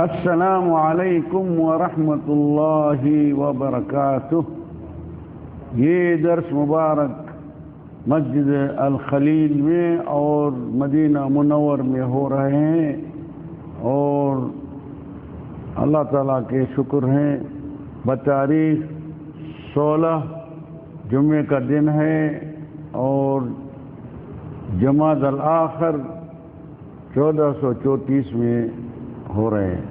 السلام علیکم ورحمۃ اللہ وبرکاتہ۔ یہ درس مبارک مسجد الخلیل میں اور مدینہ منور میں ہو رہے ہیں، اور اللہ تعالیٰ کے شکر ہیں بتاریخ 16 جمعے کا دن ہے اور جمادی الآخر 1434 میں ہو رہے ہیں۔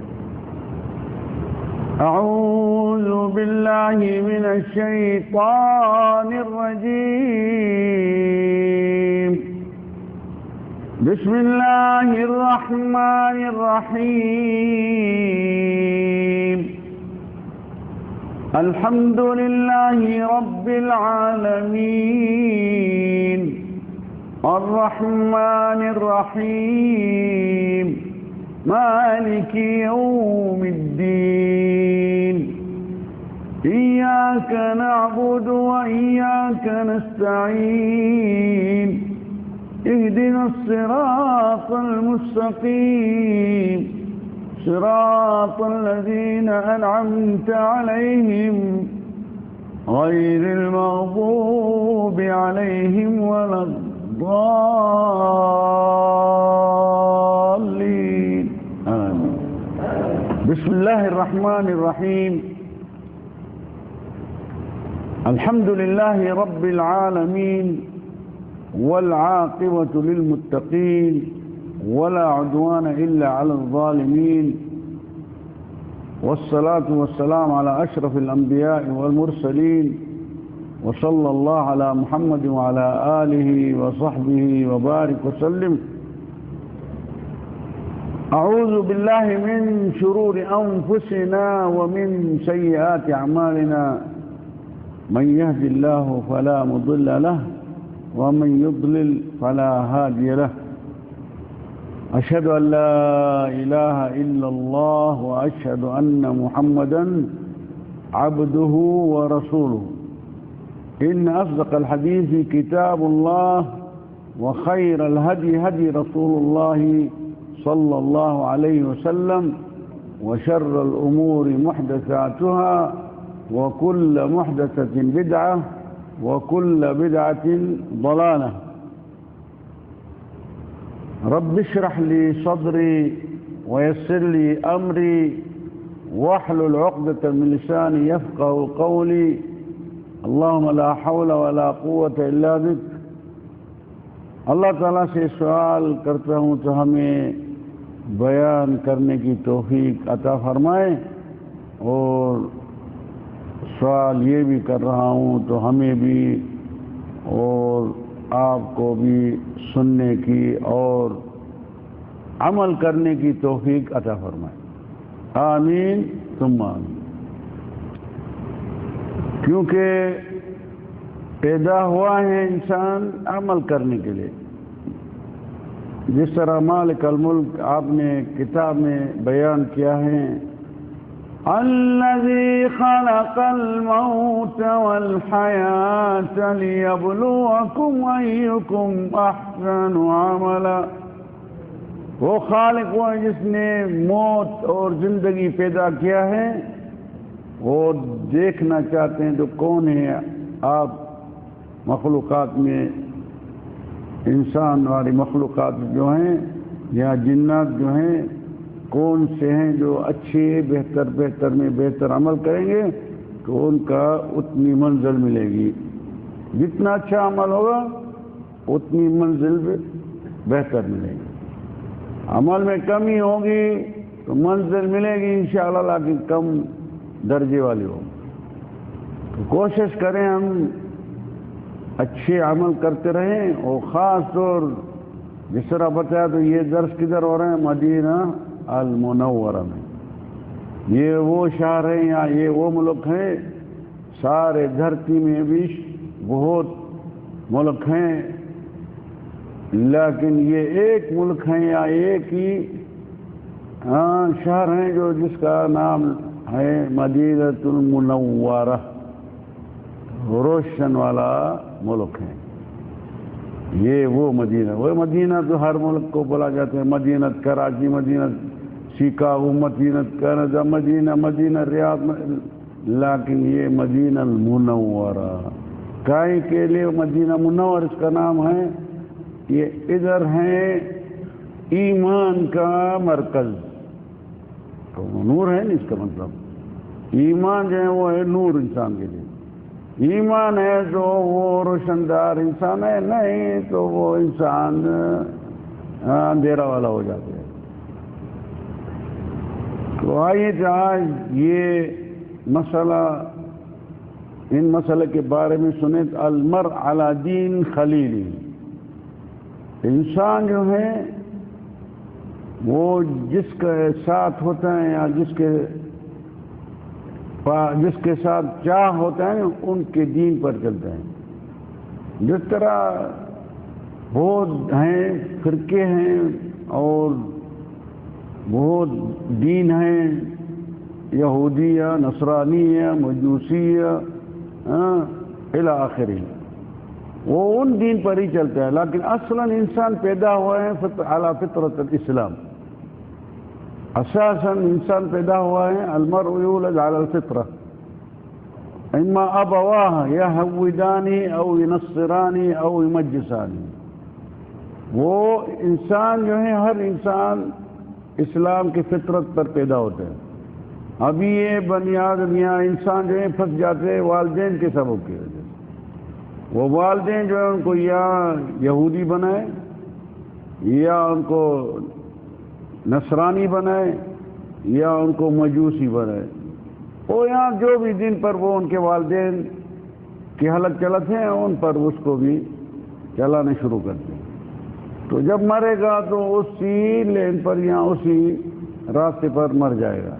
اعوذ باللہ من الشیطان الرجیم، بسم اللہ الرحمن الرحیم، الحمد للہ رب العالمین، الرحمن الرحیم، مالک یوم الدین، ایاک نعبد و ایاک نستعین، اہدنا الصراط المستقیم، صراط الذین انعمت علیہم غیر المغضوب علیہم ولا الضالین، آمین۔ بسم اللہ الرحمن الرحیم، الحمد للہ رب العالمین، والعاقبۃ للمتقین، ولا عدوان الا علی الظالمین، والصلاة والسلام على اشرف الانبیاء والمرسلین، وصلی اللہ علی محمد وعلى آلہ وصحبہ وبارک وسلم۔ اعوذ باللہ من شرور انفسنا ومن سیئات اعمالنا، من يهد الله فلا مضل له ومن يضلل فلا هادي له، اشهد ان لا اله الا الله واشهد ان محمدا عبده ورسوله، ان اصدق الحديث كتاب الله، وخير الهدي هدي رسول الله صلى الله عليه وسلم، وشر الامور محدثاتها، وكل محدثة بدعة، وكل بدعة ضلالة۔ رب اشرح لي صدري ويسر لي أمري واحلل عقدة من لساني يفقه قولي، اللهم لا حول ولا قوة إلا بك۔ اللہ تعالیٰ سے سوال کرتا ہوں تو ہمیں بیان کرنے کی توفیق عطا فرمائے، اور سوال یہ بھی کر رہا ہوں تو ہمیں بھی اور آپ کو بھی سننے کی اور عمل کرنے کی توفیق عطا فرمائے، آمین ثم آمین۔ کیونکہ پیدا ہوا ہے انسان عمل کرنے کے لیے، جس طرح مالک الملک آپ نے کتاب میں بیان کیا ہے، الذي خلق الموت والحياة ليبلوكم أيكم أحسن عملا۔ وہ خالق وہ جس نے موت اور زندگی پیدا کیا ہے، وہ دیکھنا چاہتے ہیں تو کون ہے آپ مخلوقات میں، انسان والی مخلوقات جو ہیں یا جنات جو ہیں، کون سے ہیں جو اچھے بہتر میں بہتر عمل کریں گے تو ان کا اتنی منزل ملے گی۔ جتنا اچھا عمل ہوگا اتنی منزل بہتر ملے گی۔ عمل میں کمی ہوگی تو منزل ملے گی انشاءاللہ، لیکن کم درجے والی ہوگی۔ تو کوشش کریں ہم اچھے عمل کرتے رہیں، اور خاص طور جس طرح بتایا تو یہ درس کدھر ہو رہے ہیں؟ مدینہ المنورہ میں۔ یہ وہ شہر ہیں یا یہ وہ ملک ہیں، سارے دھرتی میں بھی بہت ملک ہیں، لیکن یہ ایک ملک ہیں یا ایک ہی شہر ہیں جو جس کا نام ہے مدینہ المنورہ، روشن والا ملک ہے۔ یہ وہ مدینہ تو ہر ملک کو بولا جاتا ہے، مدینہ کراچی، مدینہ شیکاگو مدینہ کینیڈا مدینہ ریاض، لیکن یہ مدینہ المنورہ کائے کے لیے مدینہ منور اس کا نام ہے. یہ ادھر ہے ایمان کا مرکز. تو نور ہے نا، اس کا مطلب ایمان جو ہے وہ ہے نور انسان کے لیے. ایمان ہے تو وہ روشندار انسان ہے، نہیں تو وہ انسان اندھیرا والا ہو جاتا ہے. تو آئیے آج یہ مسئلہ، ان مسئلے کے بارے میں سنیں. المرء علی دین خلیلی، انسان جو ہے وہ جس کے ساتھ ہوتا ہے یا جس کے ساتھ چاہ ہوتا ہے ان کے دین پر چلتا ہے. جس طرح بہت ہیں فرقے ہیں اور بہت دین ہیں، یہودیہ، نصرانیہ، مجوسیہ الی آخری، وہ ان دین پر ہی چلتا ہے. لیکن اصلاً انسان پیدا ہوا ہے علی فطرت الاسلام. اساساً انسان پیدا ہوا ہے المرء یولد علی الفطرہ، اما ابواہ یہودانی او ینصرانی او یمجسانی. وہ انسان جو ہے، ہر انسان اسلام کی فطرت پر پیدا ہوتا ہے. ابھی یہ بنی آدم یا انسان جو ہے پھنس جاتے ہیں والدین کے سبب کی وجہ سے. وہ والدین جو ہے ان کو یا یہودی بنائے یا ان کو نصرانی بنائے یا ان کو مجوسی بنائے. وہ یہاں جو بھی دن پر وہ ان کے والدین کی حلق چلتے ہیں ان پر اس کو بھی چلانا شروع کرتے ہیں. تو جب مرے گا تو اسی لین پر یا اسی راستے پر مر جائے گا.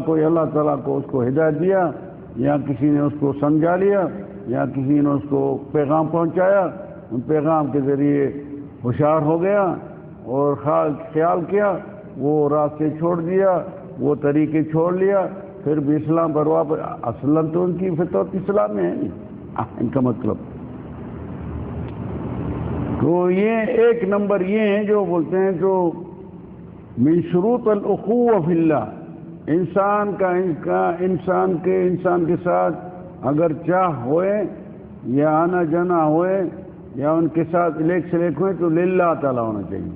کوئی اللہ تعالیٰ کو اس کو ہدایت دیا، یا کسی نے اس کو سمجھا لیا، یا کسی نے اس کو پیغام پہنچایا، ان پیغام کے ذریعے ہوشیار ہو گیا اور خیال کیا، وہ راستے چھوڑ دیا، وہ طریقے چھوڑ لیا، پھر بھی اسلام پر واپس. اصلاً تو ان کی فطرت اسلام میں ہے نہیں، ان کا مطلب. تو یہ ایک نمبر یہ ہیں جو بولتے ہیں جو من شروط الاخوہ فی اللہ. انسان کے ساتھ اگر چاہ ہوئے یا آنا جانا ہوئے یا ان کے ساتھ لیک سے لیک ہوئے تو للہ تعالیٰ ہونا چاہیے،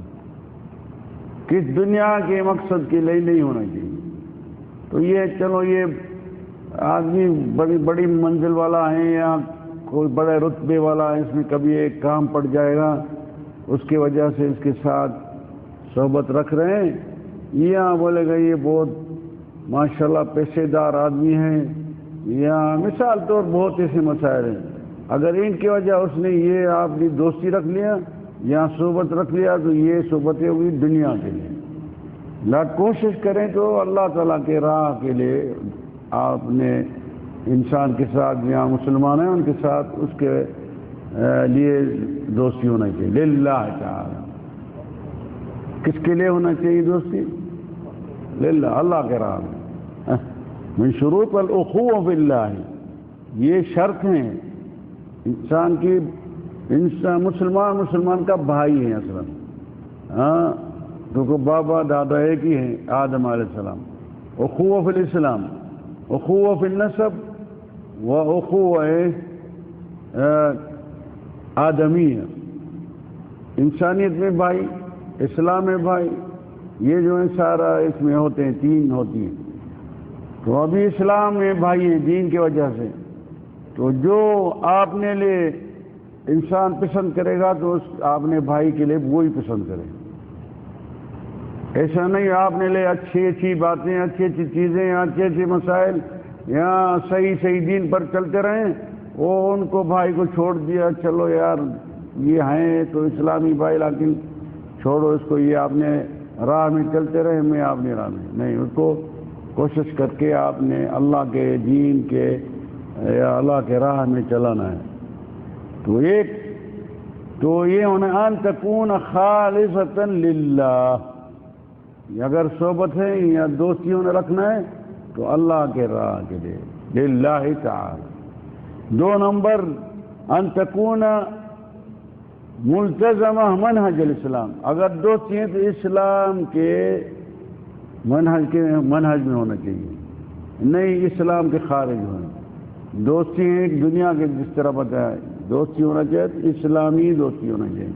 کس دنیا کے مقصد کے لیے نہیں ہونا چاہیے. تو یہ چلو یہ آدمی بڑی منزل والا ہے یا کوئی بڑے رتبے والا ہے، اس میں کبھی ایک کام پڑ جائے گا، اس کی وجہ سے اس کے ساتھ صحبت رکھ رہے ہیں، یا بولے گا یہ بہت ماشاءاللہ پیسے دار آدمی ہیں، یا مثال طور بہت ایسے مسائل ہیں. اگر ان کی وجہ اس نے یہ آپ نے دوستی رکھ لیا یا صحبت رکھ لیا تو یہ صحبتیں ہوئی دنیا کے لیے. کوشش کریں تو اللہ تعالیٰ کے راہ کے لیے آپ نے انسان کے ساتھ یا مسلمان ہیں ان کے ساتھ اس کے لیے دوستی ہونا چاہیے للہ تعالی. کس کے لیے ہونا چاہیے دوستی؟ للہ، اللہ کے راہ میں. من شروط الاخوہ فی اللہ، یہ شرط ہیں انسان کی. مسلمان کا بھائی ہے اصلا. کیونکہ بابا دادا ایک ہی ہیں، آدم علیہ السلام. اخوہ فی الاسلام، اخوہ فی النسب و اخوہ آدمیہ. انسانیت میں بھائی، اسلام میں بھائی، یہ جو ہے سارا اس میں ہوتے ہیں، تین ہوتی ہیں. تو ابھی اسلام میں بھائی ہیں دین کی وجہ سے. تو جو آپ نے لے انسان پسند کرے گا تو آپ نے بھائی کے لیے وہی پسند کرے. ایسا نہیں آپ نے لے اچھی باتیں، اچھی چیزیں، اچھے مسائل یا صحیح دین پر چلتے رہیں، وہ ان کو بھائی کو چھوڑ دیا. چلو یار یہ ہیں تو اسلامی بھائی، لیکن چھوڑو اس کو، یہ آپ نے راہ میں چلتے رہے، میں آپ نے راہ میں نہیں. اس کو کوشش کر کے آپ نے اللہ کے دین کے یا اللہ کے راہ میں چلانا ہے. تو یہ ہونا ان تکون خالصتا للہ. اگر صحبت ہے یا دوستی ہونے رکھنا ہے تو اللہ کے راہ کے لیے للہ تعالی. 2 نمبر ان تکون ملتزمہ منہج الاسلام. اگر دوستی ہیں تو اسلام کے منہج میں ہونا چاہیے، نہیں اسلام کے خارج ہوئے۔ دوستی ایک دنیا کے جس طرح بتایا دوستی ہونا چاہیے تو اسلامی دوستی ہونا چاہیے،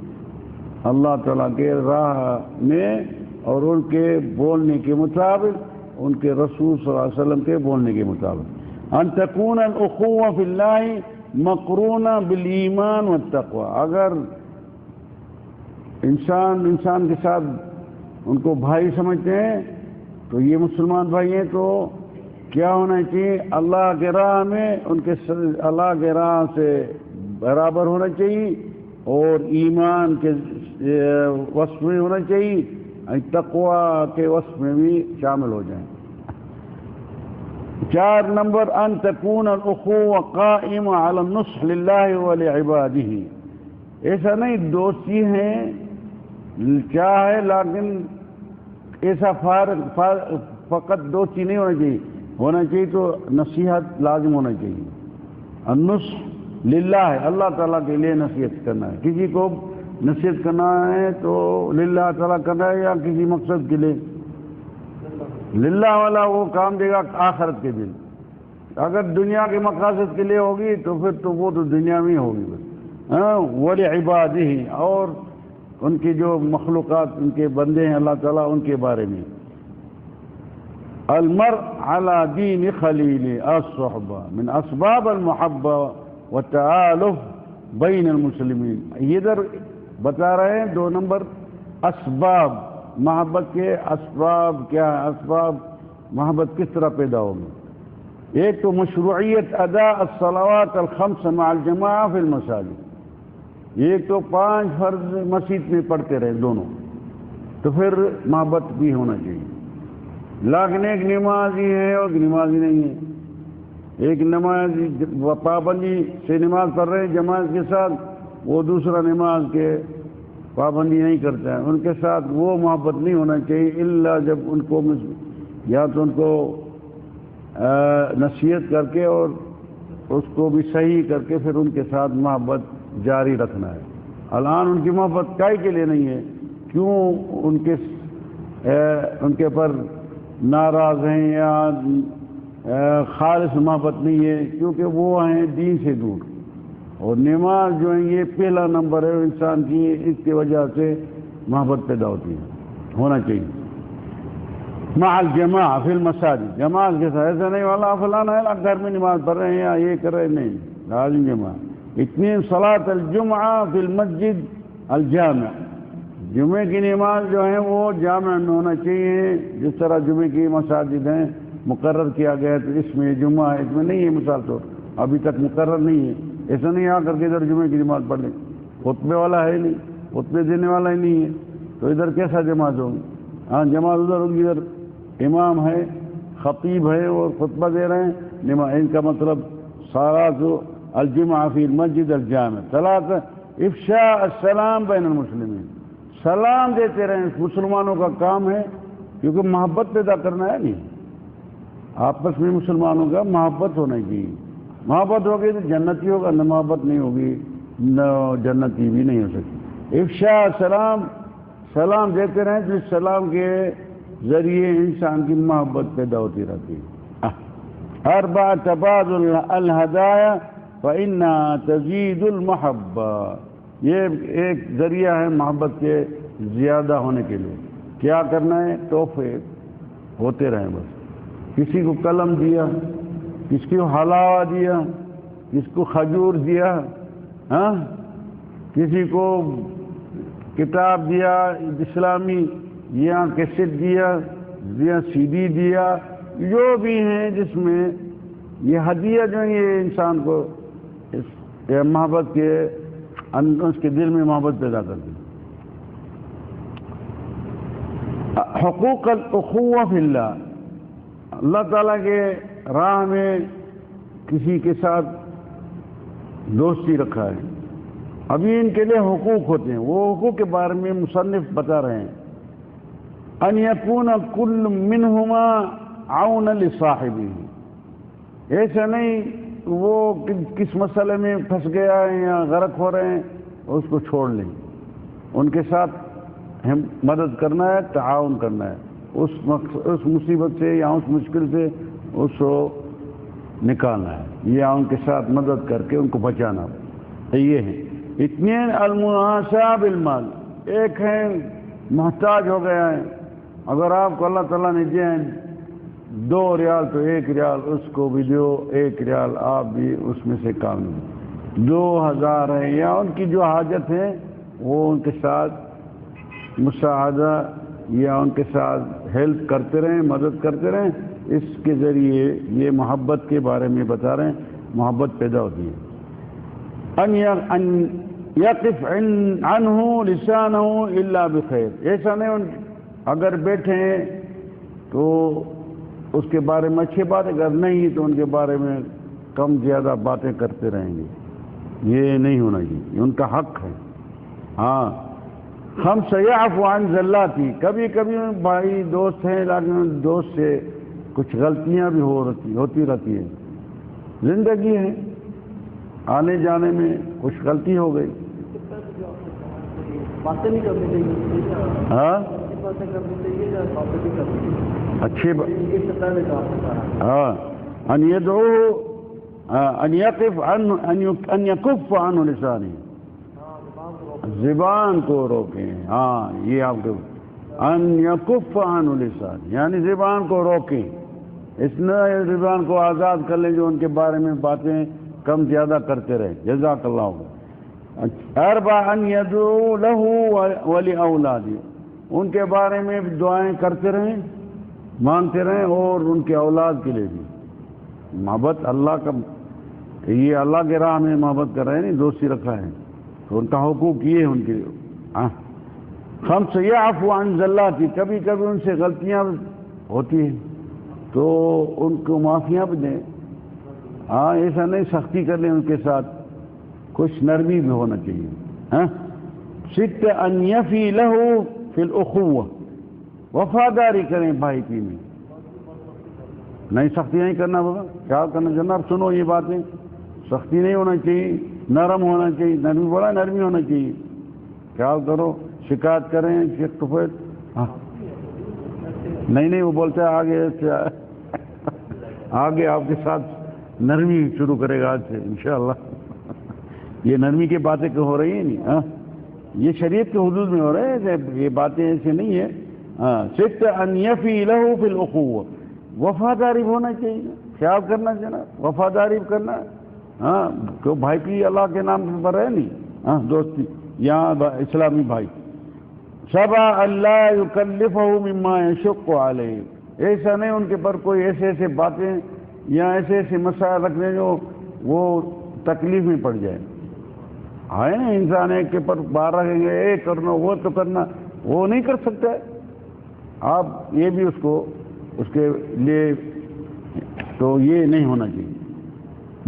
اللہ تعالیٰ کے راہ میں اور ان کے بولنے کے مطابق، ان کے رسول صلی اللہ علیہ وسلم کے بولنے کے مطابق۔ ان تکون الاخوہ فی اللہ مقرونہ بالایمان والتقوی، اگر انسان کے ساتھ ان کو بھائی سمجھتے ہیں تو یہ مسلمان بھائی ہیں، تو کیا ہونا چاہیے؟ اللہ کے راہ میں ان کے اللہ کے راہ سے برابر ہونا چاہیے، اور ایمان کے وصف میں ہونا چاہیے، تقوی کے وصف میں بھی شامل ہو جائیں۔ 4 نمبر، ان تکون الاخوہ قائمہ علی النصح للہ ولعبادہ، ایسا نہیں دوستی ہے چاہے لیکن ایسا فقط دوستی نہیں ہونا چاہیے تو نصیحت لازم ہونا چاہیے۔ النصح للہ ہے، اللہ تعالیٰ کے لیے نصیحت کرنا ہے، کسی کو نصیحت کرنا ہے تو للہ تعالیٰ کرنا ہے یا کسی مقصد کے لیے؟ للہ والا وہ کام دے گا آخرت کے دن، اگر دنیا کے مقاصد کے لیے ہوگی تو پھر تو وہ تو دنیا میں ہوگی بس۔ ولعبادہ، اور ان کی جو مخلوقات ان کے بندے ہیں اللہ تعالیٰ ان کے بارے میں۔ المرء على دین خلیل الصحبہ من اسباب المحبہ والتآلف بین المسلمین، ادھر بتا رہے ہیں 2 نمبر اسباب محبت کے۔ اسباب کیا ہے؟ اسباب محبت کس طرح پیدا ہوگی؟ ایک تو مشروعیت ادا الصلوات الخمس مع الجماعہ فی المساجد، ایک تو 5 فرض مسجد میں پڑھتے رہے دونوں، تو پھر محبت بھی ہونا چاہیے۔ لیکن ایک نمازی ہے اور نمازی نہیں ہے، ایک نمازی پابندی سے نماز پڑھ رہے ہیں جماعت کے ساتھ، وہ دوسرا نماز کے پابندی نہیں کرتا ہے، ان کے ساتھ وہ محبت نہیں ہونا چاہیے الا جب ان کو یا تو ان کو نصیحت کر کے اور اس کو بھی صحیح کر کے پھر ان کے ساتھ محبت جاری رکھنا ہے۔ الان ان کی محبت کائی کے لیے نہیں ہے، کیوں ان کے پر ناراض ہیں یا خالص محبت نہیں ہے؟ کیونکہ وہ ہیں دین سے دور، اور نماز جو ہے یہ پہلا نمبر ہے انسان کی، اس کی وجہ سے محبت پیدا ہوتی ہے، ہونا چاہیے۔ مع الجماعہ فی المساجد، جماعت کے ساتھ، ایسا نہیں والا فلانا ہے گھر میں نماز پڑھ رہے ہیں یا یہ کر رہے ہیں، نہیں، لازم جماعت۔ اتنی صلاۃ الجمعہ فی المسجد الجامع، جمعے کی نماز جو ہے وہ جامع میں ہونا چاہیے، جس طرح جمعے کی مساجد ہیں مقرر کیا گیا ہے، تو اس میں جمعہ ہے، اس میں نہیں ہے، مثال طور ابھی تک مقرر نہیں ہے، ایسا نہیں آ کر کے ادھر جمعے کی نماز پڑھ لیں، خطبے والا ہے نہیں، خطبے دینے والا ہی نہیں ہے، تو ادھر کیسا جماعت ہوگی؟ ہاں جماعت ادھر ہوگی، ادھر امام ہے، خطیب ہے اور خطبہ دے رہے ہیں، ان کا مطلب صلاۃ الجمعہ فی المسجد الجامع۔ صلاۃ افشاء السلام بین المسلمین، سلام دیتے رہیں، مسلمانوں کا کام ہے، کیونکہ محبت پیدا کرنا ہے، نہیں آپس میں مسلمانوں کا محبت ہونا چاہیے، محبت ہوگی تو جنتی ہوگا، نہ محبت نہیں ہوگی نہ جنتی بھی نہیں ہو سکتی۔ افشاء السلام، سلام دیتے رہیں، تو اس سلام کے ذریعے انسان کی محبت پیدا ہوتی رہتی ہے۔ 4 تبادل الہدایہ فإنہا تزید المحبہ، یہ ایک ذریعہ ہے محبت کے زیادہ ہونے کے لیے۔ کیا کرنا ہے؟ تحفے ہوتے رہیں، بس کسی کو قلم دیا، کسی کو حلاوہ دیا، کسی کو کھجور دیا، ہاں کسی کو کتاب دیا اسلامی، یا کیسٹ دیا یا سی ڈی دیا، جو بھی ہیں جس میں یہ ہدیہ جو ہے یہ انسان کو محبت کے اس کے دل میں محبت پیدا کرتی۔ حقوق الاخوہ فی اللہ، اللہ تعالیٰ کے راہ میں کسی کے ساتھ دوستی رکھا ہے، ابھی ان کے لیے حقوق ہوتے ہیں، وہ حقوق کے بارے میں مصنف بتا رہے ہیں۔ ان یکون کل منہما عون لصاحبہ، ایسا نہیں وہ کس مسئلے میں پھنس گیا ہے یا غرق ہو رہے ہیں اس کو چھوڑ لیں، ان کے ساتھ ہم مدد کرنا ہے، تعاون کرنا ہے، اس مصیبت سے یا اس مشکل سے اس کو نکالنا ہے یا ان کے ساتھ مدد کر کے ان کو بچانا. یہ ہے اتنے المناسب بالمال. ایک ہے محتاج ہو گیا ہے، اگر آپ کو اللہ تعالیٰ نے دیا 2 ریال تو 1 ریال اس کو بھی دو، 1 ریال آپ بھی اس میں سے کام لیں. 2000 ہے یا ان کی جو حاجت ہے وہ ان کے ساتھ مساعدہ یا ان کے ساتھ ہیلپ کرتے رہیں، مدد کرتے رہیں. اس کے ذریعے یہ محبت کے بارے میں بتا رہے ہیں، محبت پیدا ہوتی ہے. ان یقف عنہ لسانہ الا بخیر. ایسا نہیں اگر بیٹھے ہیں تو اس کے بارے میں اچھی بات، اگر نہیں تو ان کے بارے میں کم زیادہ باتیں کرتے رہیں گے. یہ نہیں ہونا چاہیے، ان کا حق ہے. ہاں ہم سیعفو عن زلاتی. کبھی کبھی بھائی دوست ہیں لیکن دوست سے کچھ غلطیاں بھی ہوتی رہتی ہیں. زندگی ہے، آنے جانے میں کچھ غلطی ہو گئی. باتیں نہیں کرنی چاہیے. ہاں باتیں کرنی چاہیے یا باتیں نہیں کرنی چاہیے. اچھی بات. ہاں ان يدعوه ان يقف ان يكف عنه لسانه. زبان کو روکیں. ہاں یہ آپ کو ان يكف عنه لسانه یعنی زبان کو روکیں. اس نے زبان کو آزاد کر لیں جو ان کے بارے میں باتیں کم زیادہ کرتے رہے. جزاک اللہ. اربع ان يدعو له ولأولاده. ان کے بارے میں دعائیں کرتے رہیں، مانگتے رہیں، اور ان کے اولاد کے لیے بھی. محبت اللہ کا، یہ اللہ کے راہ میں محبت کر رہے ہیں، نہیں دوستی رکھا ہے تو ان کا حقوق یہ ہے ان کے لیے. خمس یعفو عن زلاتی. کبھی کبھی ان سے غلطیاں ہوتی ہیں تو ان کو معافیاں بھی دیں. ہاں ایسا نہیں سختی کر لیں ان کے ساتھ، کچھ نرمی بھی ہونا چاہیے. ست ان یفی لہ فی الاخوہ. وفاداری کریں بھائی کی میں، نہیں سختی نہیں کرنا ہوگا. کیا کرنا جناب؟ سنو یہ باتیں، سختی نہیں ہونا چاہیے، نرم ہونا چاہیے. نرمی بڑا نرمی ہونا چاہیے. کیا کرو؟ شکایت کریں شیخ طفیل. نہیں وہ بولتے ہیں آگے آپ کے ساتھ نرمی شروع کرے گا آج سے انشاءاللہ. یہ نرمی کی باتیں کیوں ہو رہی ہیں؟ نہیں یہ شریعت کے حدود میں ہو رہے ہیں، یہ باتیں ایسے نہیں ہیں. ست ان یفی لہ فی الاخوہ. وفاداری ہونا چاہیے. خیال کرنا جناب، وفاداری کرنا. ہاں تو بھائی کی اللہ کے نام پر ہے نہیں. ہاں دوستی یہاں اسلامی بھائی. سبع اللہ یکلفہ مما یشق علیہ. ایسا نہیں ان کے پر کوئی ایسے باتیں یا ایسے مسائل رکھنے جو وہ تکلیف میں پڑ جائے. ہے نا انسان ایک کے پر بار رکھیں گے، ایک کرنا وہ تو کرنا، وہ نہیں کر سکتا ہے. آپ یہ بھی اس کے لیے تو یہ نہیں ہونا چاہیے.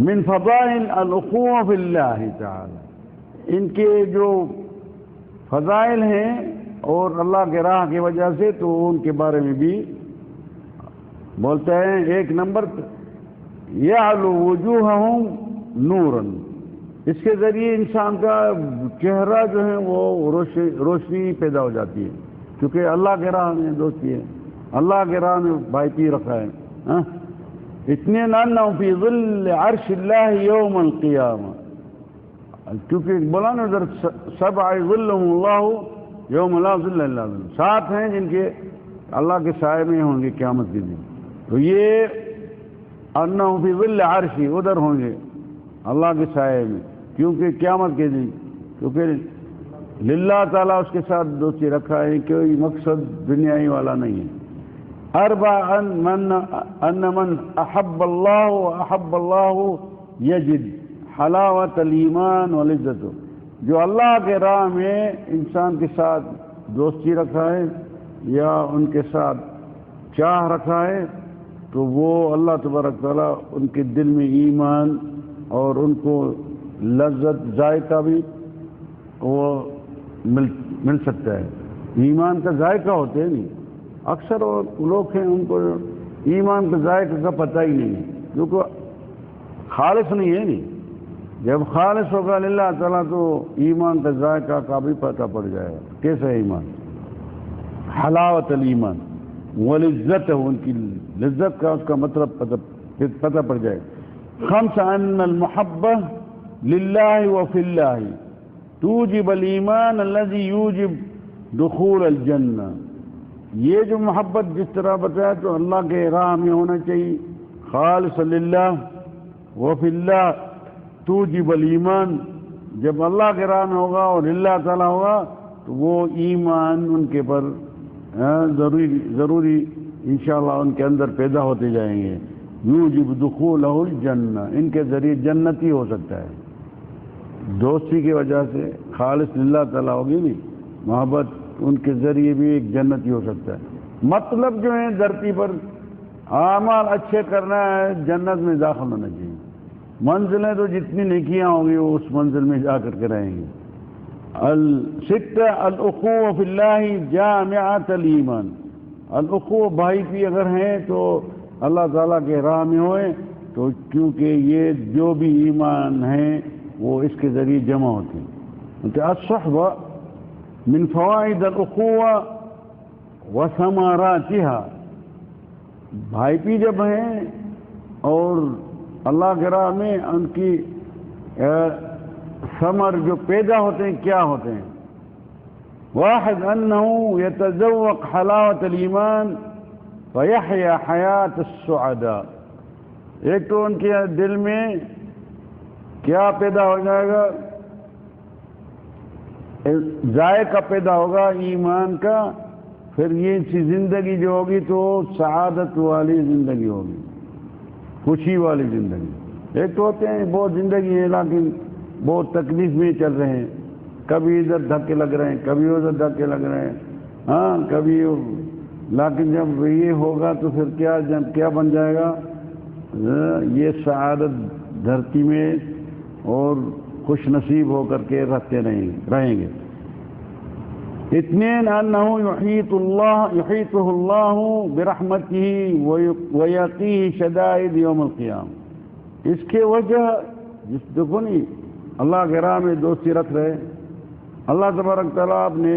من فضائل الاخوہ فی اللہ تعالی. ان کے جو فضائل ہیں اور اللہ کے راہ کی وجہ سے تو ان کے بارے میں بھی بولتے ہیں. 1 نمبر یعلو وجوہہم نورا. اس کے ذریعے انسان کا چہرہ جو ہے وہ روشنی پیدا ہو جاتی ہے، کیونکہ اللہ کے راہ میں دوستی ہے، اللہ کے راہ میں بھائی پی رکھا ہے. اتنے نانہم فی ظل عرش اللہ یوم القیامہ. کیونکہ بولا نا ادھر سبع ظلهم اللہ یوم لا ظل الا ظلہ. 7 ہیں جن کے اللہ کے سائے میں ہوں گے قیامت کے دن. تو یہ انہم فی ظل عرشی ادھر ہوں گے اللہ کے سائے میں، کیونکہ قیامت کے دن، کیونکہ للہ تعالیٰ اس کے ساتھ دوستی رکھا ہے، کوئی مقصد دنیائی والا نہیں ہے. اربع ان من احب اللہ یجد حلاوت الایمان والعزت. جو اللہ کے راہ میں انسان کے ساتھ دوستی رکھا ہے یا ان کے ساتھ چاہ رکھا ہے تو وہ اللہ تبارک تعالیٰ ان کے دل میں ایمان اور ان کو لذت ذائقہ بھی وہ مل سکتا ہے. ایمان کا ذائقہ ہوتے ہیں نہیں. اکثر لوگ ہیں ان کو ایمان کے ذائقے کا پتہ ہی نہیں ہے، کیونکہ خالص نہیں ہے. نہیں جب خالص ہوگا اللہ تعالیٰ تو ایمان کا ذائقہ کا بھی پتہ پڑ جائے گا کیسا ہے ایمان. حلاوت الایمان. ولذت ان کی لذت کا اس کا مطلب پتہ پڑ جائے. خمس ان المحبہ للہ وفی اللہ توجب الایمان الذی یوجب دخول الجنہ. یہ جو محبت جس طرح بتایا تو اللہ کے راہ میں ہونا چاہیے، خالص للہ وفی اللہ توجب الایمان. جب اللہ کے راہ میں ہوگا اور اللہ تعالیٰ ہوگا تو وہ ایمان ان کے پر ضروری انشاءاللہ ان کے اندر پیدا ہوتے جائیں گے. یوجب دخولہ الجنہ، ان کے ذریعے جنتی ہو سکتا ہے. دوستی کی وجہ سے خالص للہ تعالیٰ ہوگی نہیں، محبت ان کے ذریعے بھی ایک جنتی ہو سکتا ہے. مطلب جو ہے دھرتی پر اعمال اچھے کرنا ہے، جنت میں داخل ہونا چاہیے. منزلیں تو جتنی نیکیاں ہوں گی وہ اس منزل میں جا کر کے رہیں گے. الستہ الاخوہ فی اللہ جامعۃ الایمان. الاخوہ بھائی بھی اگر ہیں تو اللہ تعالیٰ کے راہ میں ہوئے تو کیونکہ یہ جو بھی ایمان ہیں وہ اس کے ذریعے جمع ہوتے ہیں. الصحبہ من فوائد الاخوہ وثمراتها. بھائی بھی جب ہیں اور اللہ کے راہ میں ان کی ثمر جو پیدا ہوتے ہیں کیا ہوتے ہیں؟ واحد انہ یتذوق حلاوت الایمان فیحیا حیات السعداء. ایک تو ان کے دل میں کیا پیدا ہو جائے گا؟ ذائقہ پیدا ہوگا ایمان کا. پھر یہ زندگی جو ہوگی تو سعادت والی زندگی ہوگی، خوشی والی زندگی. ایک تو ہوتے ہیں بہت زندگی ہے لیکن بہت تکلیف میں چل رہے ہیں، کبھی ادھر دھکے لگ رہے ہیں، کبھی ادھر دھکے لگ رہے ہیں، ہاں کبھی. لیکن جب یہ ہوگا تو پھر کیا بن جائے گا؟ یہ سعادت دھرتی میں اور خوش نصیب ہو کر کے رہیں گے. اثنين انه يحيطه الله برحمته ويقيه شدائد يوم القيامة. اس کے وجہ جس دیکھو نہیں اللہ کے راہ میں دوستی رکھ رہے، اللہ تبارک تعالیٰ اپنے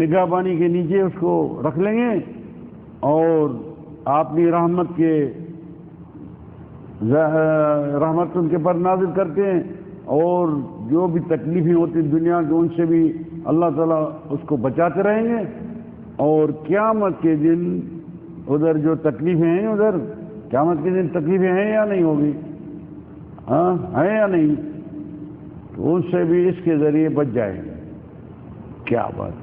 نگاہ بانی کے نیچے اس کو رکھ لیں گے اور اپنی رحمت ان کے پر نازل کرتے ہیں. اور جو بھی تکلیفیں ہوتی دنیا کی ان سے بھی اللہ تعالیٰ اس کو بچاتے رہیں گے. اور قیامت کے دن ادھر جو تکلیفیں ہیں، ادھر قیامت کے دن تکلیفیں ہیں یا نہیں ہوگی؟ ہاں ہیں یا نہیں؟ تو ان سے بھی اس کے ذریعے بچ جائیں گے. کیا بات!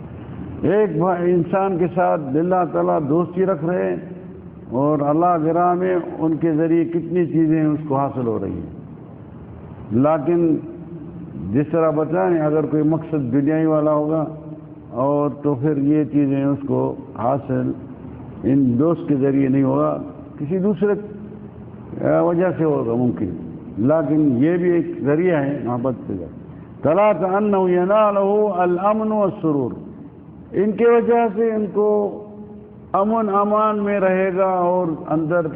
ایک انسان کے ساتھ اللہ تعالیٰ دوستی رکھ رہے اور اللہ کے راہ میں ان کے ذریعے کتنی چیزیں اس کو حاصل ہو رہی ہیں. لیکن جس طرح بتائیں اگر کوئی مقصد دنیائی والا ہوگا اور تو پھر یہ چیزیں اس کو حاصل ان دوست کے ذریعے نہیں ہوگا، کسی دوسرے وجہ سے ہوگا ممکن. لیکن یہ بھی ایک ذریعہ ہے محبت سے. ثلاث انہ ینالہ الامن والسرور. ان کی وجہ سے ان کو امن امان میں رہے گا اور اندر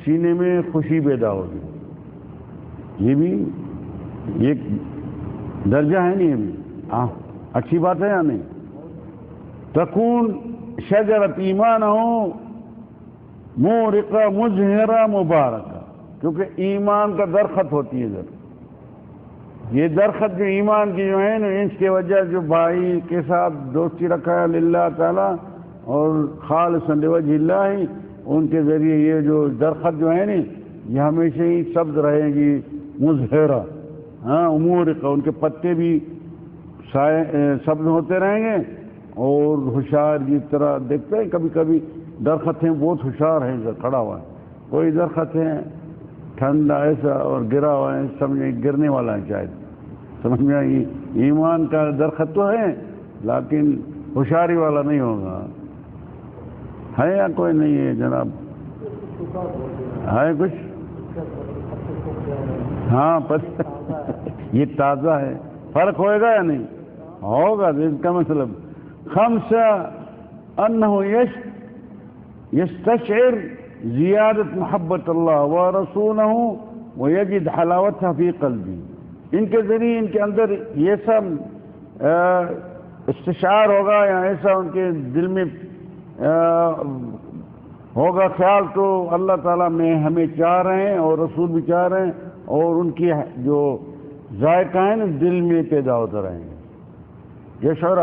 سینے میں خوشی پیدا ہوگی. یہ بھی ایک درجہ ہے نہیں؟ یہ بھی اچھی بات ہے یا نہیں؟ تکون شجرت ایمانہ مورقہ مزہرہ مبارکہ. کیونکہ ایمان کا درخت ہوتی ہے ادھر. یہ درخت جو ایمان کی جو ہے نا، اس کے وجہ جو بھائی کے ساتھ دوستی رکھا ہے للہ تعالیٰ اور خالص لوجہ اللہ، ان کے ذریعے یہ جو درخت جو ہے نا یہ ہمیشہ ہی سبز رہے گی، مزہرہ. ہاں مورقہ، ان کے پتے بھی سبز ہوتے رہیں گے. اور ہوشیار جس طرح دیکھتے ہیں کبھی کبھی درخت ہیں بہت ہوشیار ہیں، ادھر کھڑا ہوا ہے. کوئی درخت ہے ٹھنڈا ایسا اور گرا ہوا ہے، سمجھے گرنے والا ہے شاید. سمجھ میں آئی؟ ایمان کا درخت تو ہے لیکن ہوشیاری والا نہیں ہوگا. ہے یا کوئی نہیں ہے جناب؟ ہے کچھ؟ ہاں یہ تازہ ہے. فرق ہوئے گا یا نہیں ہوگا؟ اس کا مطلب خمسہ انہ یستشعر زیادت محبت اللہ ورسولہ ویجد حلاوتها فی قلبی. ان کے ذریعے ان کے اندر یہ سب استشعار ہوگا یا ایسا ان کے دل میں ہوگا خیال تو اللہ تعالیٰ میں ہمیں چاہ رہے ہیں اور رسول بھی چاہ رہے ہیں، اور ان کی جو ذائقہ ہے نا دل میں پیدا ہوتا رہیں گے، یشعر